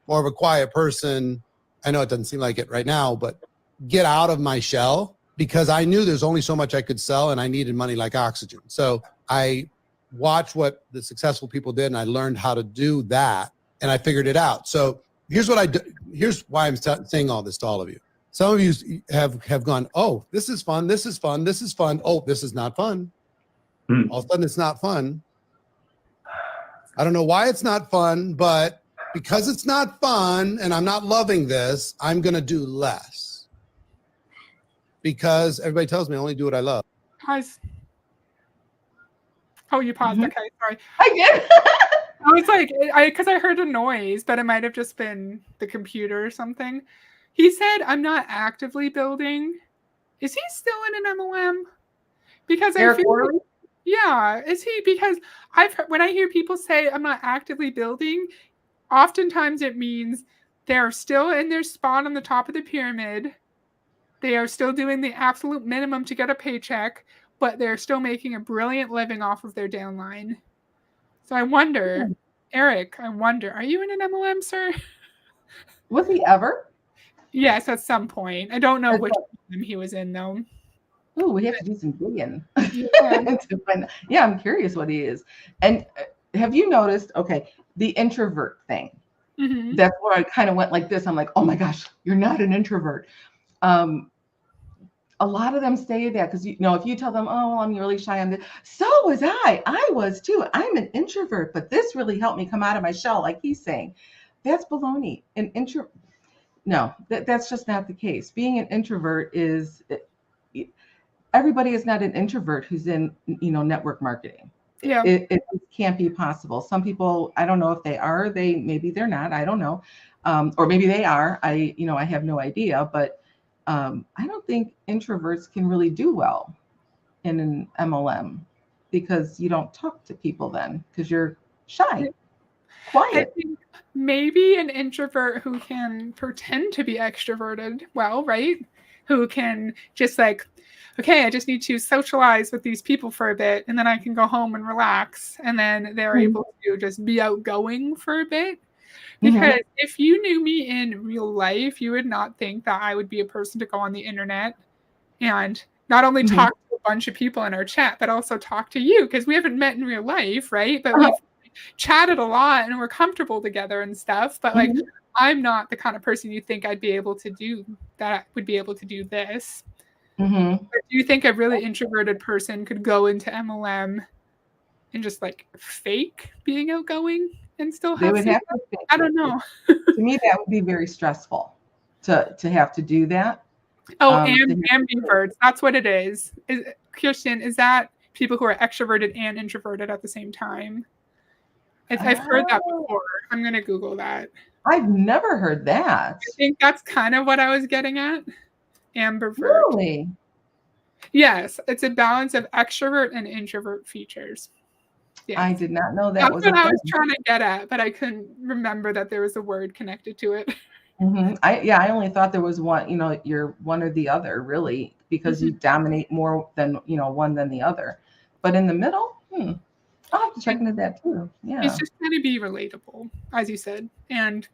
more of a quiet person. I know it doesn't seem like it right now, but get out of my shell because I knew there's only so much I could sell and I needed money like oxygen. So I watched what the successful people did and I learned how to do that and I figured it out. So here's what I do. Here's why I'm saying all this to all of you. Some of you have gone, oh, this is fun. This is fun. This is fun. Oh, this is not fun. All of a sudden it's not fun. I don't know why it's not fun, but because it's not fun and I'm not loving this, I'm going to do less. Because everybody tells me I only do what I love. Pause. Oh, you paused. Mhm. Okay, sorry. I did. I was like, because I heard a noise, but it might have just been the computer or something. He said, I'm not actively building. Is he still in an MLM? Because I Eric feel Worley? yeah, is he? Because I've heard, when I hear people say I'm not actively building, oftentimes it means they're still in their spot on the top of the pyramid. They are still doing the absolute minimum to get a paycheck, but they're still making a brilliant living off of their downline. So I wonder, Eric, are you in an MLM, sir? Was he ever? Yes, at some point. I don't know It's which like, one he was in, though. oh, we have to do some digging. Yeah. To find, yeah, I'm curious what he is. And have you noticed, okay, the introvert thing? Mm-hmm. That's where I kind of went like this. I'm like, oh my gosh, you're not an introvert. A lot of them say that because if you tell them, oh, I'm really shy, so was I was too. I'm an introvert, but this really helped me come out of my shell, like he's saying. That's baloney. No, that's just not the case. Being an introvert is, everybody is not an introvert who's in network marketing. Yeah. It can't be possible. Some people, I don't know if they are, maybe they're not, I don't know, or maybe they are. I have no idea, but I don't think introverts can really do well in an MLM because you don't talk to people then because you're shy, I quiet. think maybe an introvert who can pretend to be extroverted well, right? Who can just like, okay, I just need to socialize with these people for a bit and then I can go home and relax. And then they're able to just be outgoing for a bit. Because if you knew me in real life, you would not think that I would be a person to go on the internet and not only talk to a bunch of people in our chat, but also talk to you because we haven't met in real life, right? But we've chatted a lot and we're comfortable together and stuff. But like I'm not the kind of person you think I'd be able to do that, would be able to do this. Mm-hmm. But do you think a really introverted person could go into MLM and just like fake being outgoing and still They have would success? have to think. I don't know. To me, that would be very stressful to have to do that. Oh, To and have- ambiverts. That's what it is. Kirsten, is that people who are extroverted and introverted at the same time? I've heard that before. I'm going to Google that. I've never heard that. I think that's kind of what I was getting at. Ambivert. Really? Yes, it's a balance of extrovert and introvert features. Yes. I did not know that That's was what a I was thing. trying to get at, but I couldn't remember that there was a word connected to it. Mm-hmm. I only thought there was one, you're one or the other, really, because you dominate more than, one than the other. But in the middle, I'll have to check into that too. Yeah. It's just trying to be relatable, as you said. And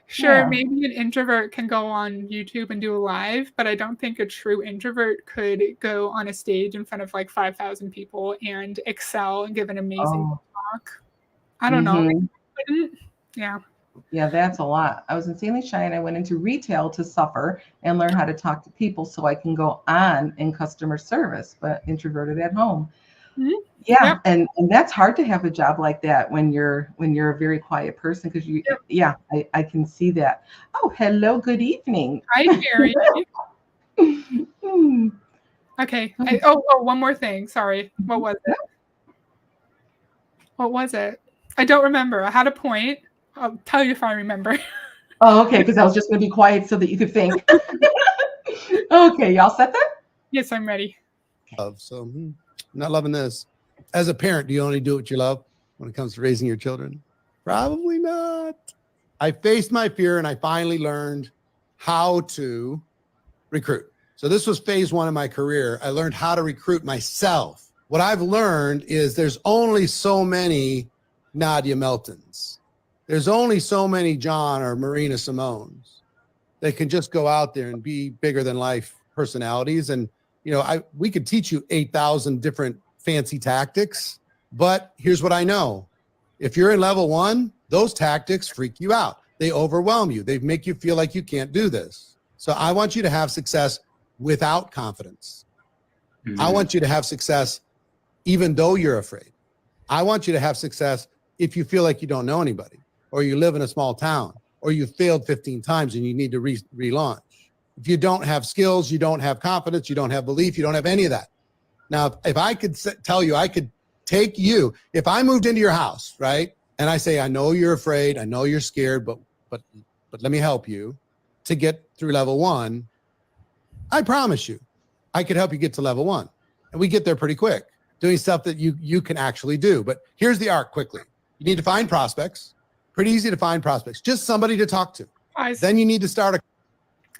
sure, Yeah. maybe an introvert can go on YouTube and do a live, but I don't think a true introvert could go on a stage in front of like 5,000 people and excel and give an amazing talk. I don't know. Yeah. Yeah, that's a lot. I was insanely shy and I went into retail to suffer and learn how to talk to people so I can go on in customer service, but introverted at home. Mhm. Yeah, Yep. and that's hard to have a job like that when you're a very quiet person because I can see that. Oh, hello, good evening. Hi, Carrie. Hmm. Okay. One more thing. Sorry. What was it? What was it? I don't remember. I had a point. I'll tell you if I remember. Oh, okay, because I was just going to be quiet so that you could think. Okay, y'all set that? Yes, I'm ready. Love. So I'm not loving this. As a parent, do you only do what you love when it comes to raising your children? Probably not. I faced my fear and I finally learned how to recruit. So this was phase one of my career. I learned how to recruit myself. What I've learned is there's only so many Nadia Meltons. There's only so many John or Marina Simones that can just go out there and be bigger than life personalities. And, we could teach you 8,000 different fancy tactics, but here's what I know. If you're in level one, those tactics freak you out. They overwhelm you. They make you feel like you can't do this. So I want you to have success without confidence. Mm-hmm. I want you to have success even though you're afraid. I want you to have success if you feel like you don't know anybody, or you live in a small town, or you failed 15 times and you need to relaunch. If you don't have skills, you don't have confidence, you don't have belief, you don't have any of that. Now, if I could tell you, I could take you, if I moved into your house, right? And I say, I know you're afraid, I know you're scared, but let me help you to get through level one. I promise you, I could help you get to level one. And we get there pretty quick, doing stuff that you can actually do. But here's the arc quickly. You need to find prospects. Pretty easy to find prospects. Just somebody to talk to. Then you need to start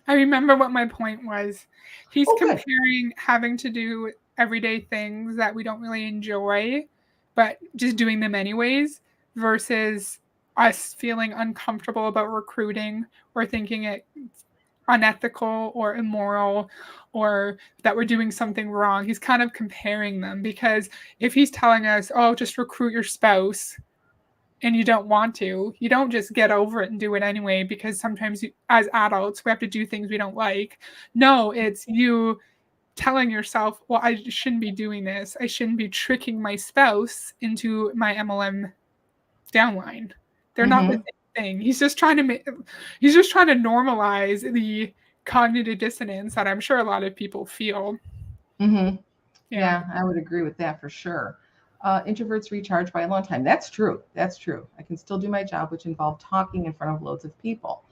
I remember what my point was. He's comparing having to do everyday things that we don't really enjoy, but just doing them anyways, versus us feeling uncomfortable about recruiting or thinking it's unethical or immoral or that we're doing something wrong. He's kind of comparing them, because if he's telling us, oh, just recruit your spouse, and you don't want to, you don't just get over it and do it anyway, because sometimes as adults, we have to do things we don't like. No, it's you telling yourself, well, I shouldn't be doing this. I shouldn't be tricking my spouse into my MLM downline. They're not the same thing. He's just trying to normalize the cognitive dissonance that I'm sure a lot of people feel. Mm-hmm. Yeah, I would agree with that for sure. Introverts recharge by a long time. That's true. That's true. I can still do my job, which involved talking in front of loads of people.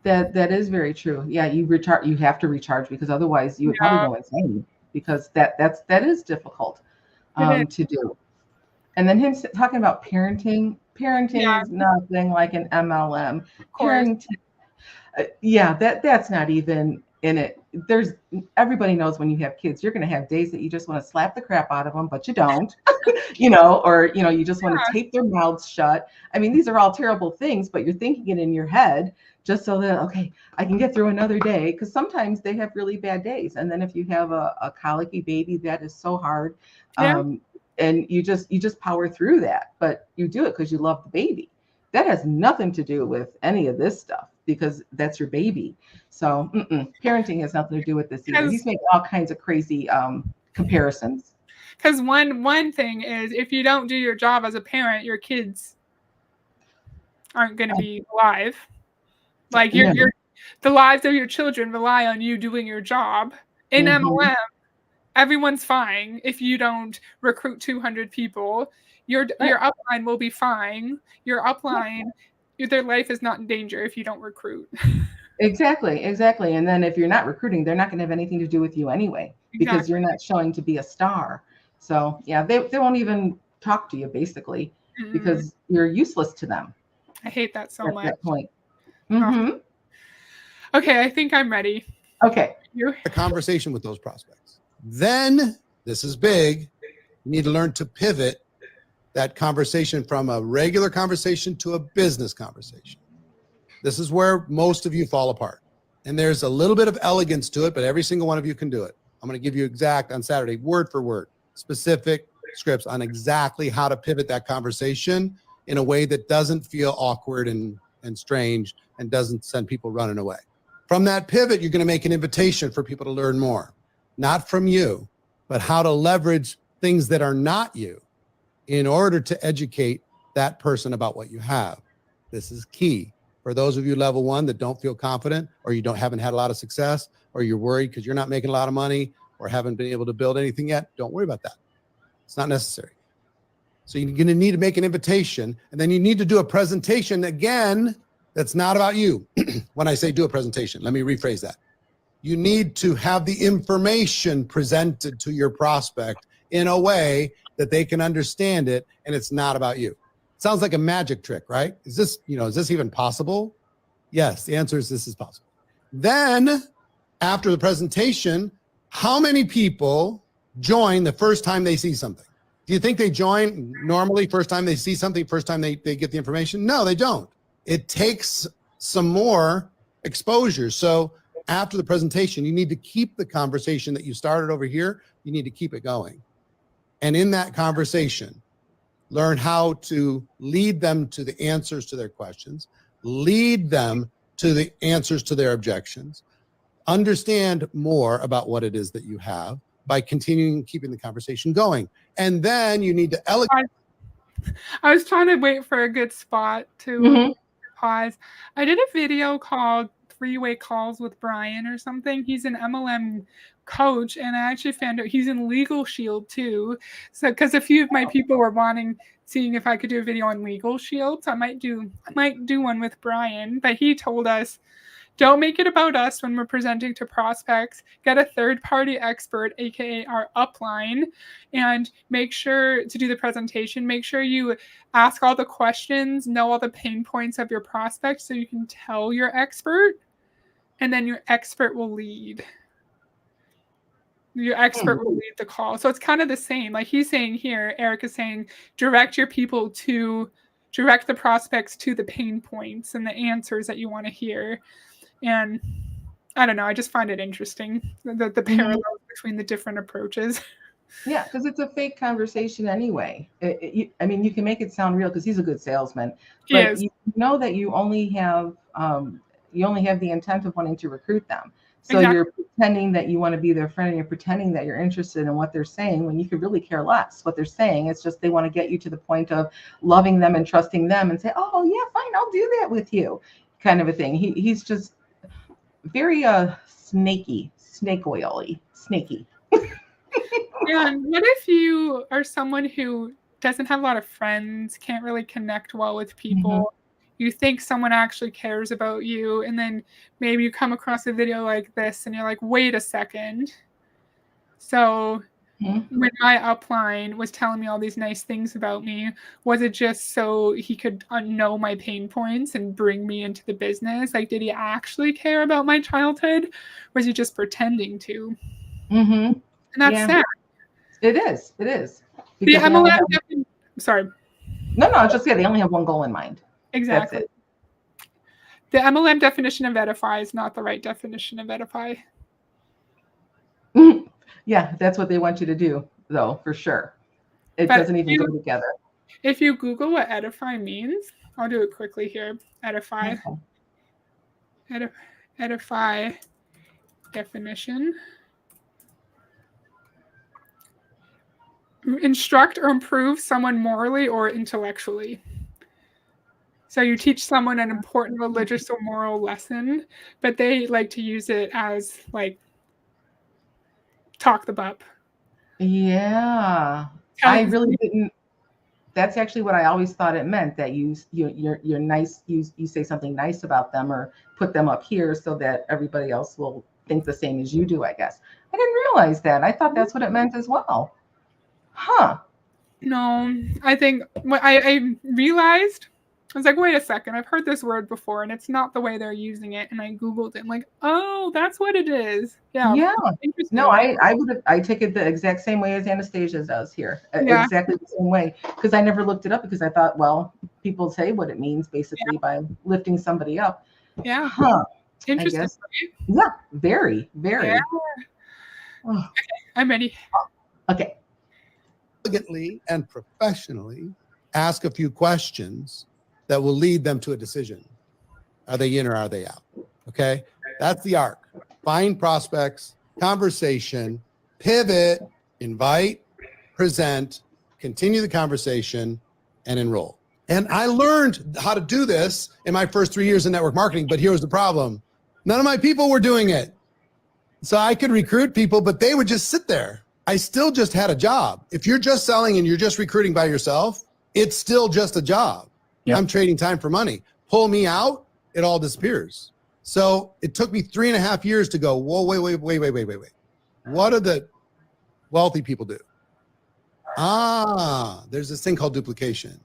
That is very true. Yeah, you have to recharge, because otherwise you would probably go insane, because that is difficult to do. And then him talking about parenting is nothing like an MLM. Parenting, that's not even in it. Everybody knows when you have kids, you're going to have days that you just want to slap the crap out of them, but you don't, or you just want to tape their mouths shut. I mean, these are all terrible things, but you're thinking it in your head just so that, okay, I can get through another day, because sometimes they have really bad days. And then if you have a colicky baby, that is so hard. And you just power through that, but you do it because you love the baby. That has nothing to do with any of this stuff because that's your baby. So parenting has nothing to do with this either. He's making all kinds of crazy comparisons. Because one thing is, if you don't do your job as a parent, your kids aren't going to be alive. Like the lives of your children rely on you doing your job. In MLM, everyone's fine if you don't recruit 200 people. Your upline will be fine. Your upline, their life is not in danger if you don't recruit. Exactly. And then if you're not recruiting, they're not going to have anything to do with you anyway, because you're not showing to be a star. So yeah, they won't even talk to you basically because you're useless to them. I hate that so much. At that point. Okay, I think I'm ready. Okay. A conversation with those prospects. Then, this is big, you need to learn to pivot that conversation from a regular conversation to a business conversation. This is where most of you fall apart. And there's a little bit of elegance to it, but every single one of you can do it. I'm going to give you exact on Saturday, word for word, specific scripts on exactly how to pivot that conversation in a way that doesn't feel awkward and strange and doesn't send people running away. From that pivot, you're going to make an invitation for people to learn more, not from you, but how to leverage things that are not you in order to educate that person about what you have. This is key. For those of you level one that don't feel confident, or you haven't had a lot of success, or you're worried because you're not making a lot of money or haven't been able to build anything yet, don't worry about that. It's not necessary. So you're going to need to make an invitation, and then you need to do a presentation again that's not about you. When I say do a presentation, let me rephrase that. You need to have the information presented to your prospect in a way that they can understand it, and it's not about you. It sounds like a magic trick, right? Is this even possible? Yes, the answer is this is possible. Then, after the presentation, how many people join the first time they see something? Do you think they join normally first time they see something, first time they get the information? No, they don't. It takes some more exposure. So after the presentation, you need to keep the conversation that you started over here. You need to keep it going. And in that conversation, learn how to lead them to the answers to their questions, lead them to the answers to their objections, understand more about what it is that you have by continuing keeping the conversation going. And then you need to I was trying to wait for a good spot to pause. I did a video called 3-Way Calls with Brian or something. He's an MLM coach, and I actually found out he's in Legal Shield too. So because a few of my people were seeing if I could do a video on Legal Shield. So I might do one with Brian. But he told us, don't make it about us when we're presenting to prospects. Get a third-party expert, aka our upline, and make sure to do the presentation. Make sure you ask all the questions, know all the pain points of your prospect so you can tell your expert, and then your expert will lead. Your expert will lead the call. So it's kind of the same. Like he's saying here, Eric is saying, direct the prospects to the pain points and the answers that you want to hear. And I don't know, I just find it interesting, the parallels between the different approaches. Yeah, because it's a fake conversation anyway. I mean, you can make it sound real because he's a good salesman. But you know that you only have the intent of wanting to recruit them. So you're pretending that you want to be their friend, and you're pretending that you're interested in what they're saying when you could really care less what they're saying. It's just they want to get you to the point of loving them and trusting them and say, oh, yeah, fine, I'll do that with you, kind of a thing. He's just very snaky. And what if you are someone who doesn't have a lot of friends, can't really connect well with people? You think someone actually cares about you, and then maybe you come across a video like this and you're like, wait a second. So when my upline was telling me all these nice things about me, was it just so he could know my pain points and bring me into the business? Like, did he actually care about my childhood? Was he just pretending to? And that's sad. It is. The MLM sorry. No, just they only have one goal in mind. Exactly. The MLM definition of edify is not the right definition of edify. Yeah, that's what they want you to do, though, for sure. It doesn't even go together. If you Google what edify means, I'll do it quickly here. Edify. Edify definition. Instruct or improve someone morally or intellectually. So you teach someone an important religious or moral lesson, but they like to use it as like talk them up. Yeah. I really didn't. That's actually what I always thought it meant, that you're nice, you say something nice about them or put them up here so that everybody else will think the same as you do, I guess. I didn't realize that. I thought that's what it meant as well. Huh. No, I think what I realized, I was like, wait a second, I've heard this word before and it's not the way they're using it. And I Googled it. I'm like, oh, that's what it is. Yeah. Yeah. Interesting. No, I take it the exact same way as Anastasia does here. Yeah. Exactly the same way. Because I never looked it up because I thought, well, people say what it means basically by lifting somebody up. Yeah. Huh. Interesting. I guess. Yeah. Very, very. Yeah. Oh. Okay, I'm ready. Okay. Elegantly and professionally ask a few questions that will lead them to a decision. Are they in or are they out? Okay. That's the arc. Find prospects, conversation, pivot, invite, present, continue the conversation, and enroll. And I learned how to do this in my first 3 years in network marketing, but here was the problem. None of my people were doing it. So I could recruit people, but they would just sit there. I still just had a job. If you're just selling and you're just recruiting by yourself, it's still just a job. Yep. I'm trading time for money. Pull me out, it all disappears. So it took me 3.5 years to go, whoa, wait. What do the wealthy people do? There's this thing called duplication.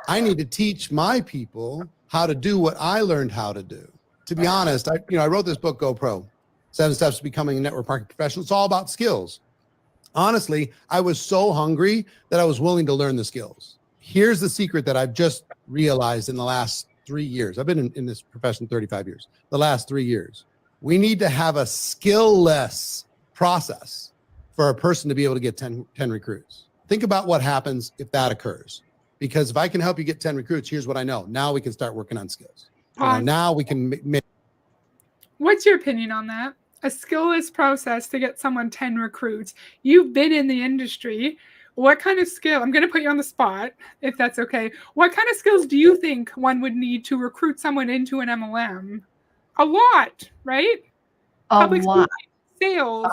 I need to teach my people how to do what I learned how to do. To be honest, I wrote this book, Go Pro, 7 Steps to Becoming a Network Marketing Professional. It's all about skills. Honestly, I was so hungry that I was willing to learn the skills. Here's the secret that I've just realized in the last 3 years. I've been in this profession 35 years. The last 3 years. We need to have a skill-less process for a person to be able to get 10 recruits. Think about what happens if that occurs. Because if I can help you get 10 recruits, here's what I know. Now we can start working on skills. Now we can make. What's your opinion on that? A skill-less process to get someone 10 recruits. You've been in the industry. What kind of skill? I'm going to put you on the spot, if that's okay. What kind of skills do you think one would need to recruit someone into an MLM? A lot, right? Public lot. Sales.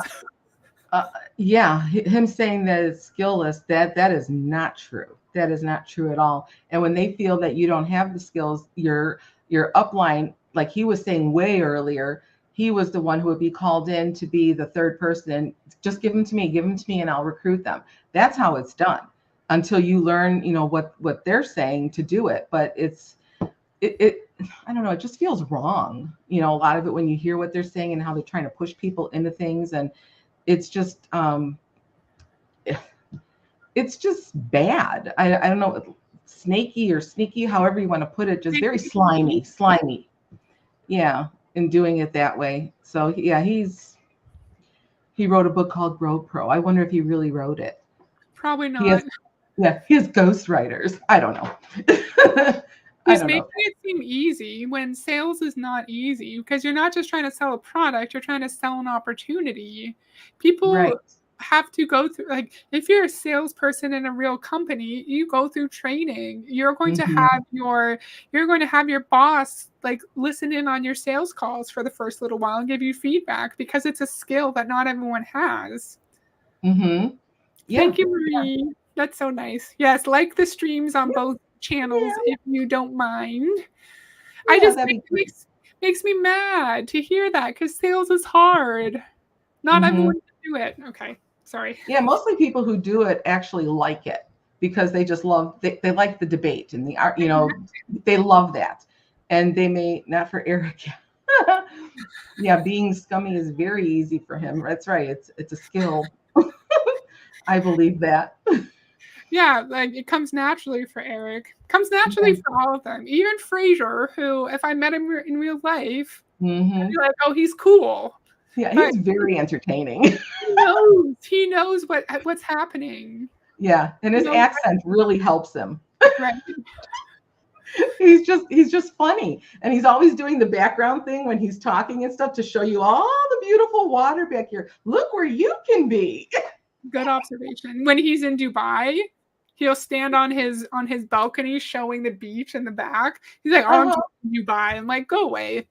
Yeah, him saying that it's skill-less, that is not true. That is not true at all. And when they feel that you don't have the skills, your upline, like he was saying way earlier, he was the one who would be called in to be the third person. And just give them to me, and I'll recruit them. That's how it's done until you learn, what they're saying to do it. But I don't know, it just feels wrong. A lot of it when you hear what they're saying and how they're trying to push people into things, and it's just bad. I don't know, snaky or sneaky, however you want to put it, just very slimy. Yeah. In doing it that way. So yeah, he wrote a book called Grow Pro. I wonder if he really wrote it. Probably not. He has ghostwriters. I don't know. He's making it seem easy when sales is not easy, because you're not just trying to sell a product, you're trying to sell an opportunity. People have to go through, like, if you're a salesperson in a real company, you go through training. You're going to have your boss like listen in on your sales calls for the first little while and give you feedback, because it's a skill that not everyone has. Yeah. Thank you, Marie. Yeah. That's so nice. Yes, like the streams on both channels if you don't mind. I just makes me mad to hear that, because sales is hard. Not everyone can do it. Okay, sorry. Yeah, mostly people who do it actually like it, because they just love, they like the debate and the art, they love that. And they may, not for Eric. Yeah, being scummy is very easy for him. That's right. It's a skill. I believe that. Yeah, like it comes naturally for Eric. Comes naturally for all of them. Even Fraser, who, if I met him in real life, I'd be like, oh, he's cool. Yeah, he's very entertaining. He knows what's happening. Yeah, and his accent really helps him. Right. he's just funny, and he's always doing the background thing when he's talking and stuff to show you all the beautiful water back here. Look where you can be. Good observation. When he's in Dubai, he'll stand on his balcony showing the beach in the back. He's like, "Oh, I'm in Dubai." I'm like, "Go away."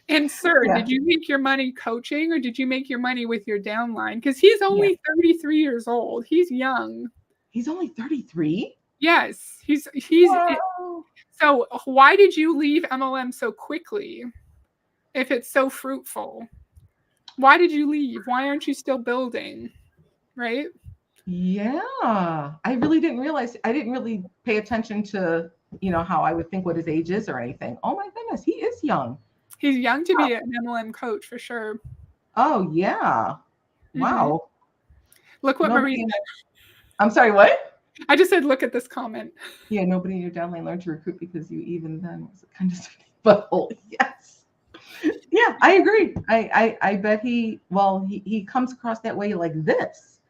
And sir, Yeah. did you make your money coaching or did you make your money with your downline? Because he's only 33 years old. He's young. He's only 33. Yes, he's. Wow. So why did you leave MLM so quickly? If it's so fruitful, why did you leave? Why aren't you still building? Right? Yeah, I really didn't realize. I didn't really pay attention to, how I would think what his age is or anything. Oh my goodness, he is young. He's young to be an MLM coach for sure. Oh yeah. Wow. Look what Marie said. I'm sorry, what? I just said, look at this comment. Yeah, nobody in your downline learned to recruit because you even then was a kind of butthole. Yes. Yeah, I agree. I bet he comes across that way like this.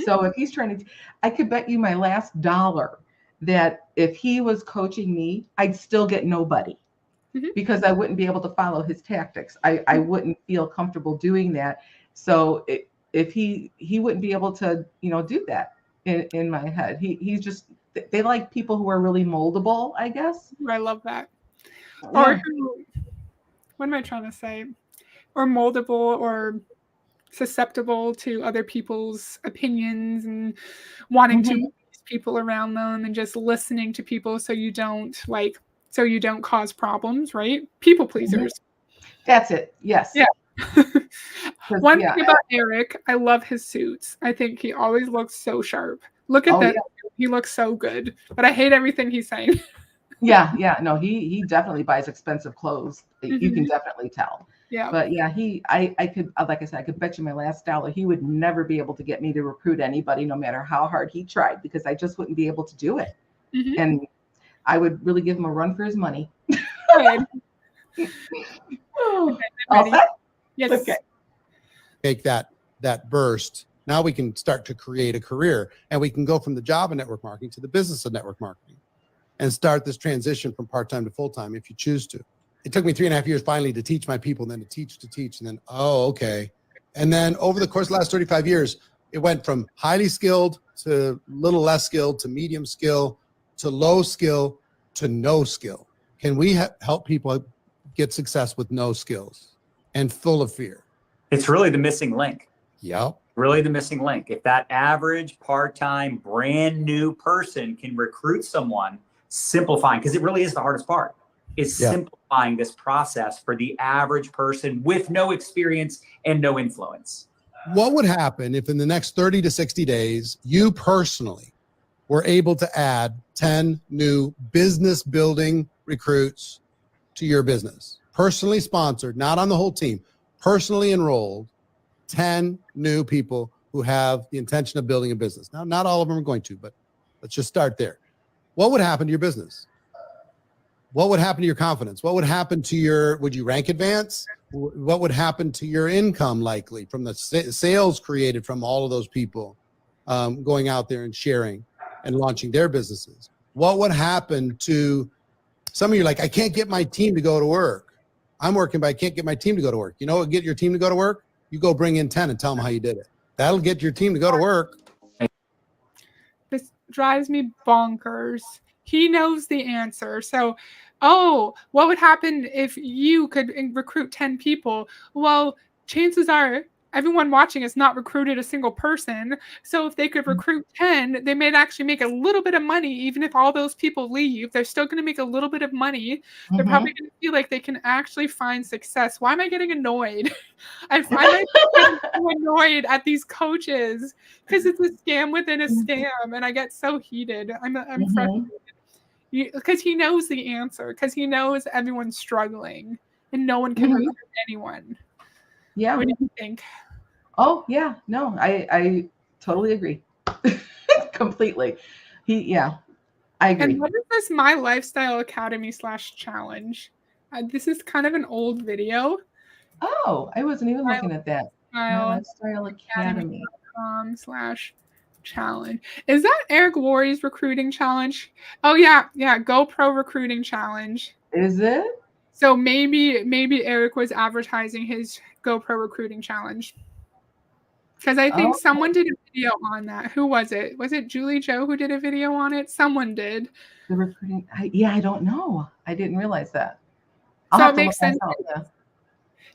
So if he's trying to, I could bet you my last dollar that if he was coaching me, I'd still get nobody because I wouldn't be able to follow his tactics. I wouldn't feel comfortable doing that. So if he wouldn't be able to, do that in my head. He's just, they like people who are really moldable, I guess. I love that. Yeah. Or who, what am I trying to say? Or moldable or susceptible to other people's opinions and wanting to please people around them and just listening to people so you don't cause problems, right? People pleasers. That's it. Yes. Yeah. One thing about Eric, I love his suits. I think he always looks so sharp. Look at that. Yeah. He looks so good, but I hate everything he's saying. Yeah. No, he definitely buys expensive clothes. You can definitely tell. Yeah. But yeah, I could, like I said, I could bet you my last dollar he would never be able to get me to recruit anybody, no matter how hard he tried, because I just wouldn't be able to do it. And I would really give him a run for his money. All set? Yes. Okay. Take that burst. Now we can start to create a career, and we can go from the job of network marketing to the business of network marketing and start this transition from part-time to full-time if you choose to. It took me 3.5 years finally to teach my people, and then to teach, and then, okay. And then over the course of the last 35 years, it went from highly skilled to little less skilled to medium skill to low skill to no skill. Can we help people get success with no skills and full of fear? It's really the missing link. Yep. Really the missing link. If that average part-time brand new person can recruit someone, simplifying, because it really is the hardest part, is simplifying this process for the average person with no experience and no influence. What would happen if in the next 30 to 60 days, you personally were able to add 10 new business building recruits to your business? Personally sponsored, not on the whole team, personally enrolled, 10 new people who have the intention of building a business. Now, not all of them are going to, but let's just start there. What would happen to your business? What would happen to your confidence? What would happen to would you rank advance? What would happen to your income likely from the sales created from all of those people going out there and sharing and launching their businesses? What would happen to some of you? Like, I can't get my team to go to work. I'm working, but I can't get my team to go to work. You know what, get your team to go to work? You go bring in 10 and tell them how you did it. That'll get your team to go to work. This drives me bonkers. He knows the answer. So, what would happen if you could recruit 10 people? Well, chances are everyone watching has not recruited a single person. So if they could recruit 10, they may actually make a little bit of money. Even if all those people leave, they're still going to make a little bit of money. They're probably going to feel like they can actually find success. Why am I getting annoyed? I find myself getting so annoyed at these coaches because it's a scam within a scam. And I get so heated. I'm frustrated. Because he knows the answer, because he knows everyone's struggling and no one can recruit anyone. Yeah. What do you think? Oh, yeah. No, I totally agree. Completely. I agree. And what is this My Lifestyle Academy /challenge? This is kind of an old video. Oh, I wasn't even looking at that. My Lifestyle Academy. /. challenge. Is that Eric Worre's recruiting challenge? Oh yeah, GoPro recruiting challenge. Is it? So maybe Eric was advertising his GoPro recruiting challenge. Because I think someone did a video on that. Who was it? Was it Julie Joe who did a video on it? Someone did. The recruiting. I don't know. I didn't realize that. So it makes sense.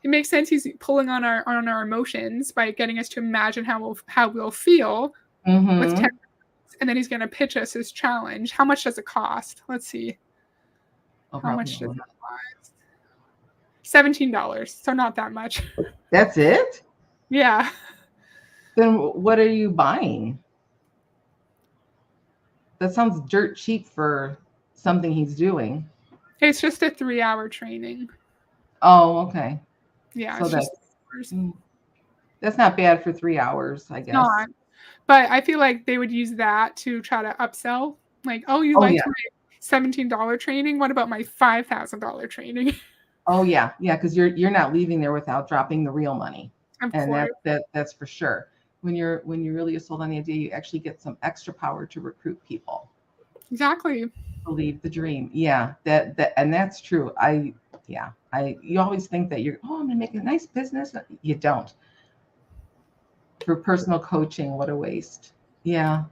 It makes sense he's pulling on our emotions by getting us to imagine how we'll feel with 10 minutes, and then he's going to pitch us his challenge. How much does it cost? Let's see. How much does it cost? $17. So not that much. That's it? Yeah. Then what are you buying? That sounds dirt cheap for something he's doing. It's just a 3-hour training. Oh, okay. Yeah. So that's not bad for 3 hours, I guess. Not. But I feel like they would use that to try to upsell. Like, oh, you liked my $17 training? What about my $5,000 training? Oh yeah, because you're not leaving there without dropping the real money. Of course. That's for sure. When you're really sold on the idea, you actually get some extra power to recruit people. Exactly. Believe the dream. Yeah, and that's true. You always think that I'm gonna make a nice business. You don't. For personal coaching, what a waste. Yeah.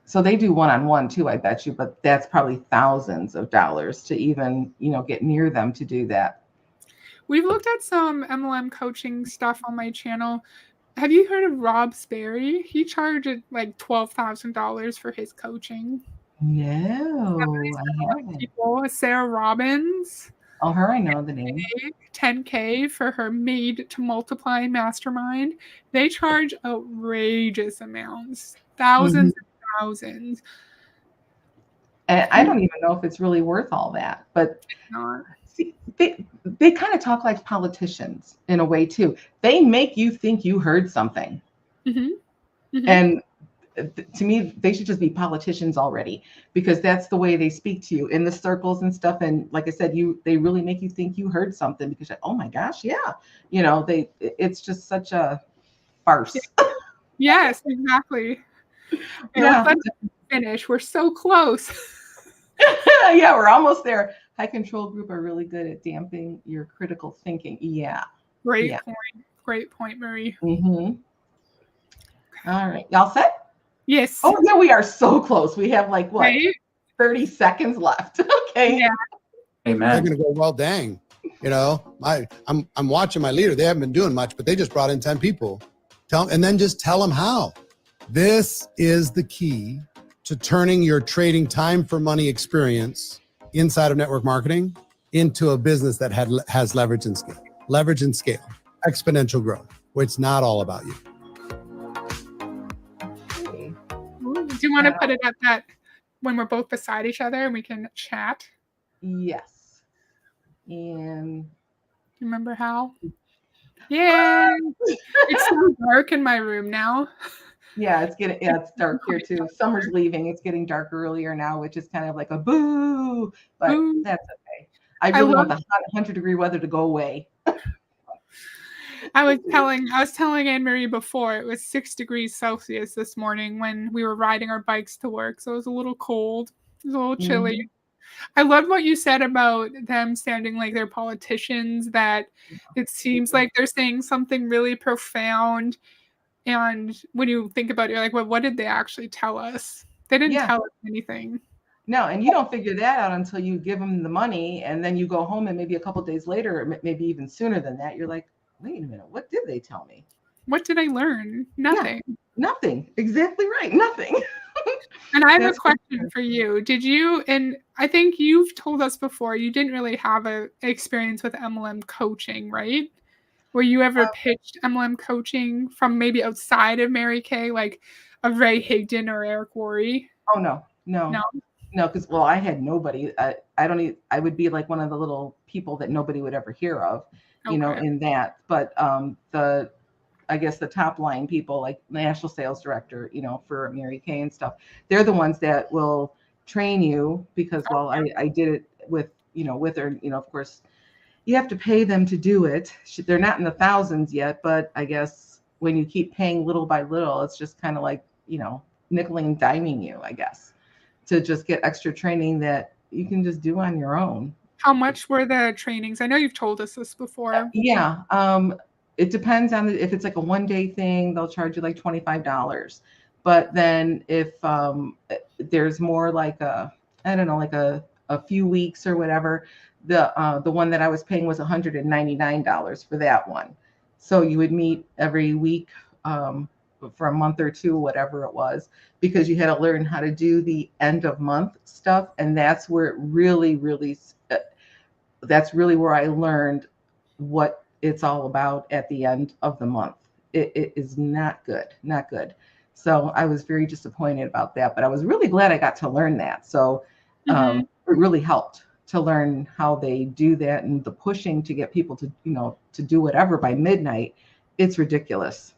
So they do one-on-one too, I bet you, but that's probably thousands of dollars to even, get near them to do that. We've looked at some MLM coaching stuff on my channel. Have you heard of Rob Sperry? He charged like $12,000 for his coaching. No, I haven't. People, Sarah Robbins. Oh, her, I know the name. $10K for her Made to Multiply mastermind. They charge outrageous amounts, thousands and thousands. And I don't even know if it's really worth all that, but not. See, they kind of talk like politicians in a way too. They make you think you heard something. And to me, they should just be politicians already, because that's the way they speak to you in the circles and stuff. And like I said, they really make you think you heard something, because oh my gosh, yeah, it's just such a farce. Yes, exactly. Let's finish. We're so close. Yeah, we're almost there. High control group are really good at damping your critical thinking. Yeah. Great point, Marie. All right. Y'all set? Yes. Oh, yeah, we are so close. We have 30 seconds left. Okay. Yeah. Amen. They're going to go, well, dang. I'm watching my leader. They haven't been doing much, but they just brought in 10 people. And then just tell them how. This is the key to turning your trading time for money experience inside of network marketing into a business that has leverage and scale. Leverage and scale, exponential growth, where it's not all about you. Do you want to put it at that when we're both beside each other and we can chat? Yes. And you remember how? Yeah. It's so dark in my room now. Yeah, it's dark here too. Summer's leaving. It's getting dark earlier now, which is kind of like a boo, but that's okay. I really want the hot 100-degree weather to go away. I was telling Anne-Marie before, it was 6 degrees Celsius this morning when we were riding our bikes to work. So it was a little cold. It was a little chilly. I love what you said about them sounding like they're politicians, that it seems like they're saying something really profound. And when you think about it, you're like, well, what did they actually tell us? They didn't tell us anything. No, and you don't figure that out until you give them the money, and then you go home, and maybe a couple of days later, or maybe even sooner than that, you're like, wait a minute, what did they tell me? What did I learn? Nothing. Yeah, nothing. Exactly right. Nothing. And I have a question for you. And I think you've told us before, you didn't really have an experience with MLM coaching, right? Were you ever pitched MLM coaching from maybe outside of Mary Kay, like a Ray Higdon or Eric Worre? Oh, no, because I had nobody. I would be like one of the little people that nobody would ever hear of, in that. But I guess the top line people, like the national sales director, for Mary Kay and stuff, they're the ones that will train you, because I did it with her, of course. You have to pay them to do it. They're not in the thousands yet, but I guess when you keep paying little by little, it's just kind of like, nickel and diming you, I guess, to just get extra training that you can just do on your own. How much were the trainings? I know you've told us this before. Yeah. It depends on if it's like a 1-day thing, they'll charge you like $25. But then if there's more like I don't know, like a few weeks or whatever, the one that I was paying was $199 for that one. So you would meet every week for a month or two, whatever it was, because you had to learn how to do the end of month stuff. And that's where it really, really, that's really where I learned what it's all about at the end of the month. It is not good, not good. So I was very disappointed about that, but I was really glad I got to learn that. So it really helped to learn how they do that, and the pushing to get people to, to do whatever by midnight. It's ridiculous.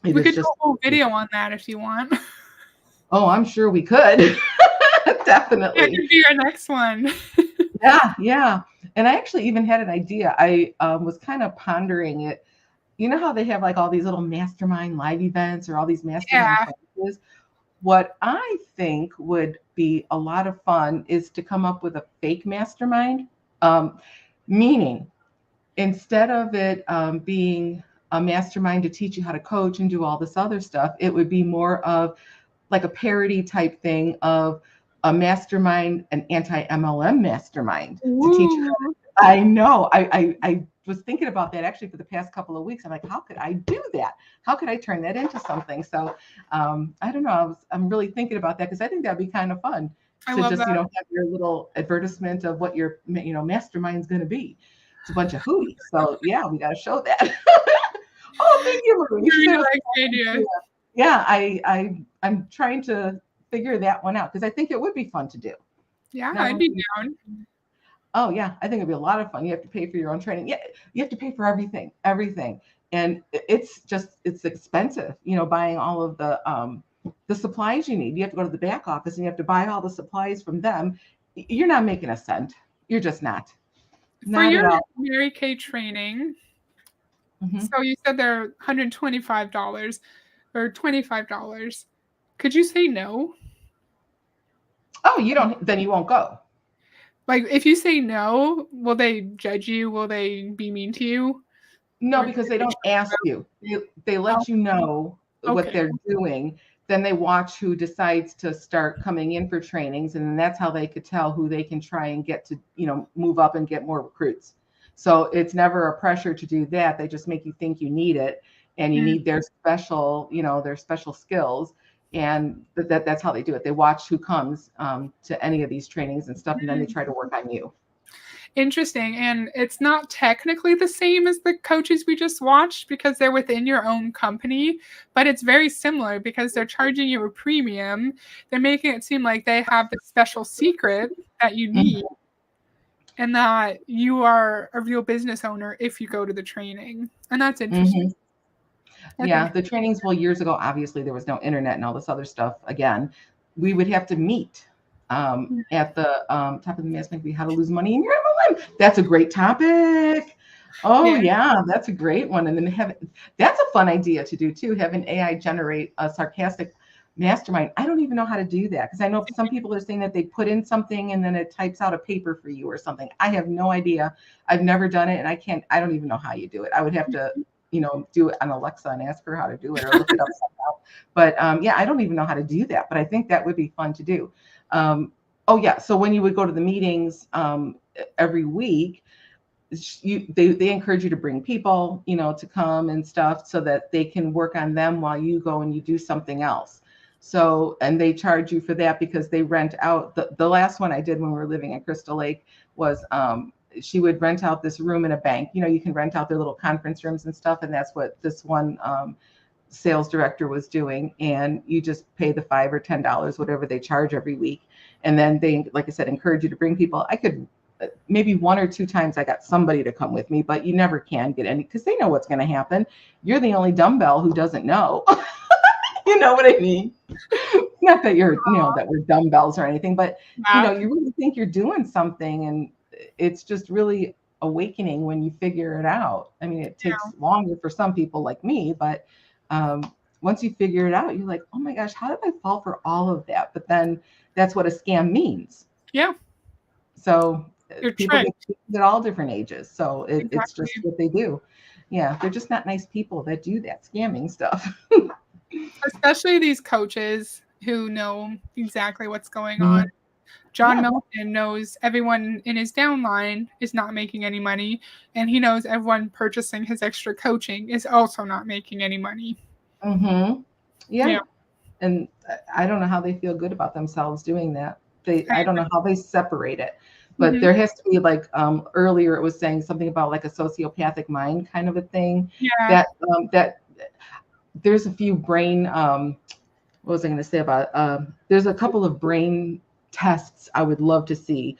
We could do a whole video on that if you want. Oh, I'm sure we could. Definitely. That could be our next one. Yeah. And I actually even had an idea. I was kind of pondering it. You know how they have like all these little mastermind live events or all these mastermind classes? What I think would be a lot of fun is to come up with a fake mastermind, meaning instead of it being a mastermind to teach you how to coach and do all this other stuff, it would be more of like a parody type thing of a mastermind, an anti-MLM mastermind to teach you how to. I know. I was thinking about that actually for the past couple of weeks. I'm like, how could I do that? How could I turn that into something? So I don't know. I'm really thinking about that because I think that'd be kind of fun to just, have your little advertisement of what your, mastermind's going to be. It's a bunch of hooties. So yeah, we got to show that. Oh, thank you, Marie. Yeah, I'm trying to figure that one out because I think it would be fun to do. Yeah, I'd be down. Oh yeah, I think it'd be a lot of fun. You have to pay for your own training. Yeah, you have to pay for everything. And it's expensive, buying all of the supplies you need. You have to go to the back office and you have to buy all the supplies from them. You're not making a cent. You're just not. For your Mary Kay training, so you said they're $125 or $25. Could you say no? Oh, then you won't go. Like, if you say no, will they judge you? Will they be mean to you? No, because they don't ask you. They let you know what they're doing. Then they watch who decides to start coming in for trainings. And then that's how they could tell who they can try and get to, move up and get more recruits. So it's never a pressure to do that. They just make you think you need it and you need their special, their special skills. And that's how they do it. They watch who comes to any of these trainings and stuff, and then they try to work on you. Interesting. And it's not technically the same as the coaches we just watched because they're within your own company, but it's very similar because they're charging you a premium. They're making it seem like they have the special secret that you need and that you are a real business owner if you go to the training. And that's interesting. Yeah, the trainings, years ago, obviously there was no internet and all this other stuff. Again, we would have to meet at the top of the mastermind, how to lose money in your MLM. That's a great topic. Oh yeah, that's a great one. And then that's a fun idea to do too. Have an AI generate a sarcastic mastermind. I don't even know how to do that because I know some people are saying that they put in something and then it types out a paper for you or something. I have no idea. I've never done it and I don't even know how you do it. I would have to do it on Alexa and ask her how to do it or look it up somehow. But yeah, I don't even know how to do that, but I think that would be fun to do. So when you would go to the meetings every week, they encourage you to bring people, to come and stuff so that they can work on them while you go and you do something else. So, and they charge you for that because they rent out the last one I did when we were living in Crystal Lake was, she would rent out this room in a bank. You can rent out their little conference rooms and stuff. And that's what this one sales director was doing. And you just pay the $5 or $10, whatever they charge every week. And then they, like I said, encourage you to bring people. I could maybe 1 or 2 times I got somebody to come with me, but you never can get any because they know what's going to happen. You're the only dumbbell who doesn't know. You know what I mean? Not that you're, that we're dumbbells or anything, but you really think you're doing something, and it's just really awakening when you figure it out. I mean, it takes longer for some people like me, but once you figure it out, you're like, oh my gosh, how did I fall for all of that? But then that's what a scam means. Yeah. So You're people tricked. get cheated at all different ages. So it's just Exactly. what they do. Yeah, they're just not nice people that do that scamming stuff. Especially these coaches who know exactly what's going on. Mhm. John Yeah. Milton knows everyone in his downline is not making any money, and he knows everyone purchasing his extra coaching is also not making any money. Mm-hmm. Yeah. Yeah. And I don't know how they feel good about themselves doing that. I I don't know how they separate it. But Mhm. there has to be like earlier it was saying something about like a sociopathic mind kind of a thing. Yeah. That there's a few brain what was I going to say about there's a couple of brain tests I would love to see.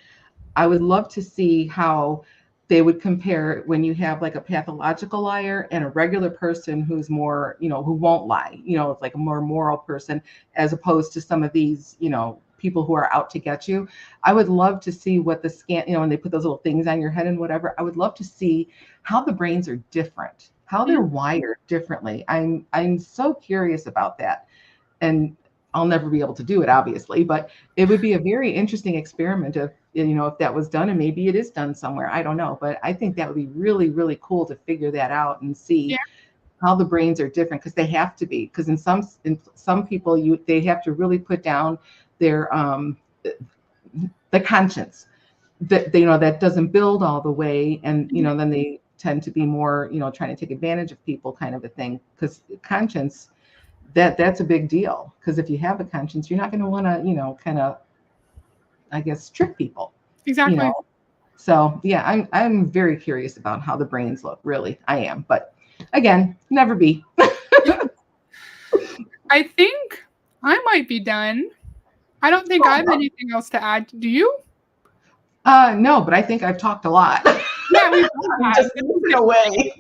I would love to see how they would compare when you have like a pathological liar and a regular person who's more, who won't lie, it's like a more moral person, as opposed to some of these, people who are out to get you. I would love to see what the scan, when they put those little things on your head and whatever. I would love to see how the brains are different, how they're wired differently. I'm so curious about that. And I'll never be able to do it, obviously, but it would be a very interesting experiment if that was done, and maybe it is done somewhere. I don't know, but I think that would be really, really cool to figure that out and see Yeah. how the brains are different, because they have to be. Because in some people, they have to really put down their the conscience that that doesn't build all the way, and then they tend to be more trying to take advantage of people, kind of a thing. Because conscience, that's a big deal, because if you have a conscience, you're not going to want to kind of, I guess, trick people, you Exactly. know so yeah, I'm very curious about how the brains look. Really, I am. But again, never be. I think I might be done. I don't think I have anything else to add. Do you? No, but I think I've talked a lot. Yeah, we I'm just moving away.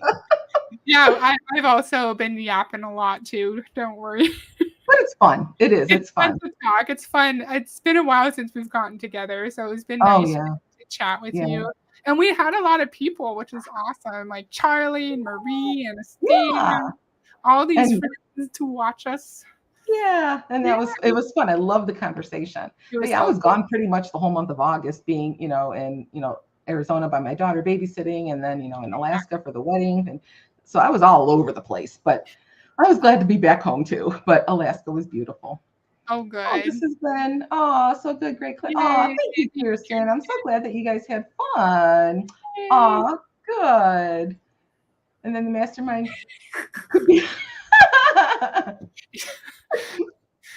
Yeah, I've also been yapping a lot too. Don't worry. But it's fun. It is. It's fun fun. to talk. It's fun. It's been a while since we've gotten together, so it's been Oh nice yeah. to chat with Yeah. you. And we had a lot of people, which is awesome, like Charlie and Marie and Yeah. Esteem, all these And friends to watch us. yeah, and Yeah, it was fun. I love the conversation. it But was yeah, I so was cool. gone pretty much the whole month of August, being, in, Arizona by my daughter babysitting, and then, in Alaska for the wedding. And so I was all over the place, but I was glad to be back home too. But Alaska was beautiful. Oh, Oh, good. this has been, so good. Great. Oh, Yay. thank you, Kirsten. I'm so glad that you guys had fun. Yay. Oh, good. And then the mastermind could be.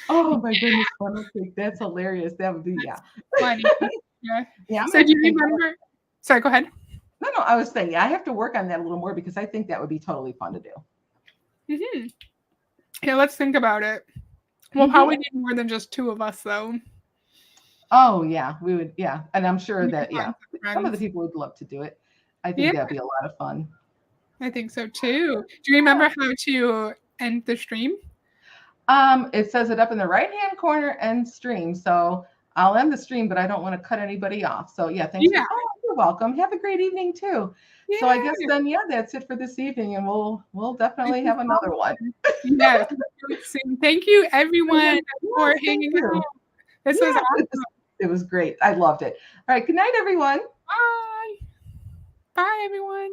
Oh my goodness, funnel cake. That's hilarious. That would be, yeah. Funny. Yeah. Yeah. So do you remember? Sorry, go ahead. No, I was saying, yeah, I have to work on that a little more, because I think that would be totally fun to do. Mm-hmm. Yeah, let's think about it. We'll probably need more than just two of us, though. Oh yeah, we would. Yeah, and I'm sure that Find some of the friends. people would love to do it. I think Yeah, that'd be a lot of fun. I think so too. Do you remember how to end the stream? It says it up in the right-hand corner, end stream. So I'll end the stream, but I don't want to cut anybody off. So yeah, thanks. Yeah. Oh, you're welcome. Have a great evening too. So I guess then, yeah, that's it for this evening, and we'll definitely have another one. Yes. Thank you, everyone, for Yes, thank hanging you. out. This was awesome. It was great. I loved it. All right. Good night, everyone. Bye. Bye, everyone.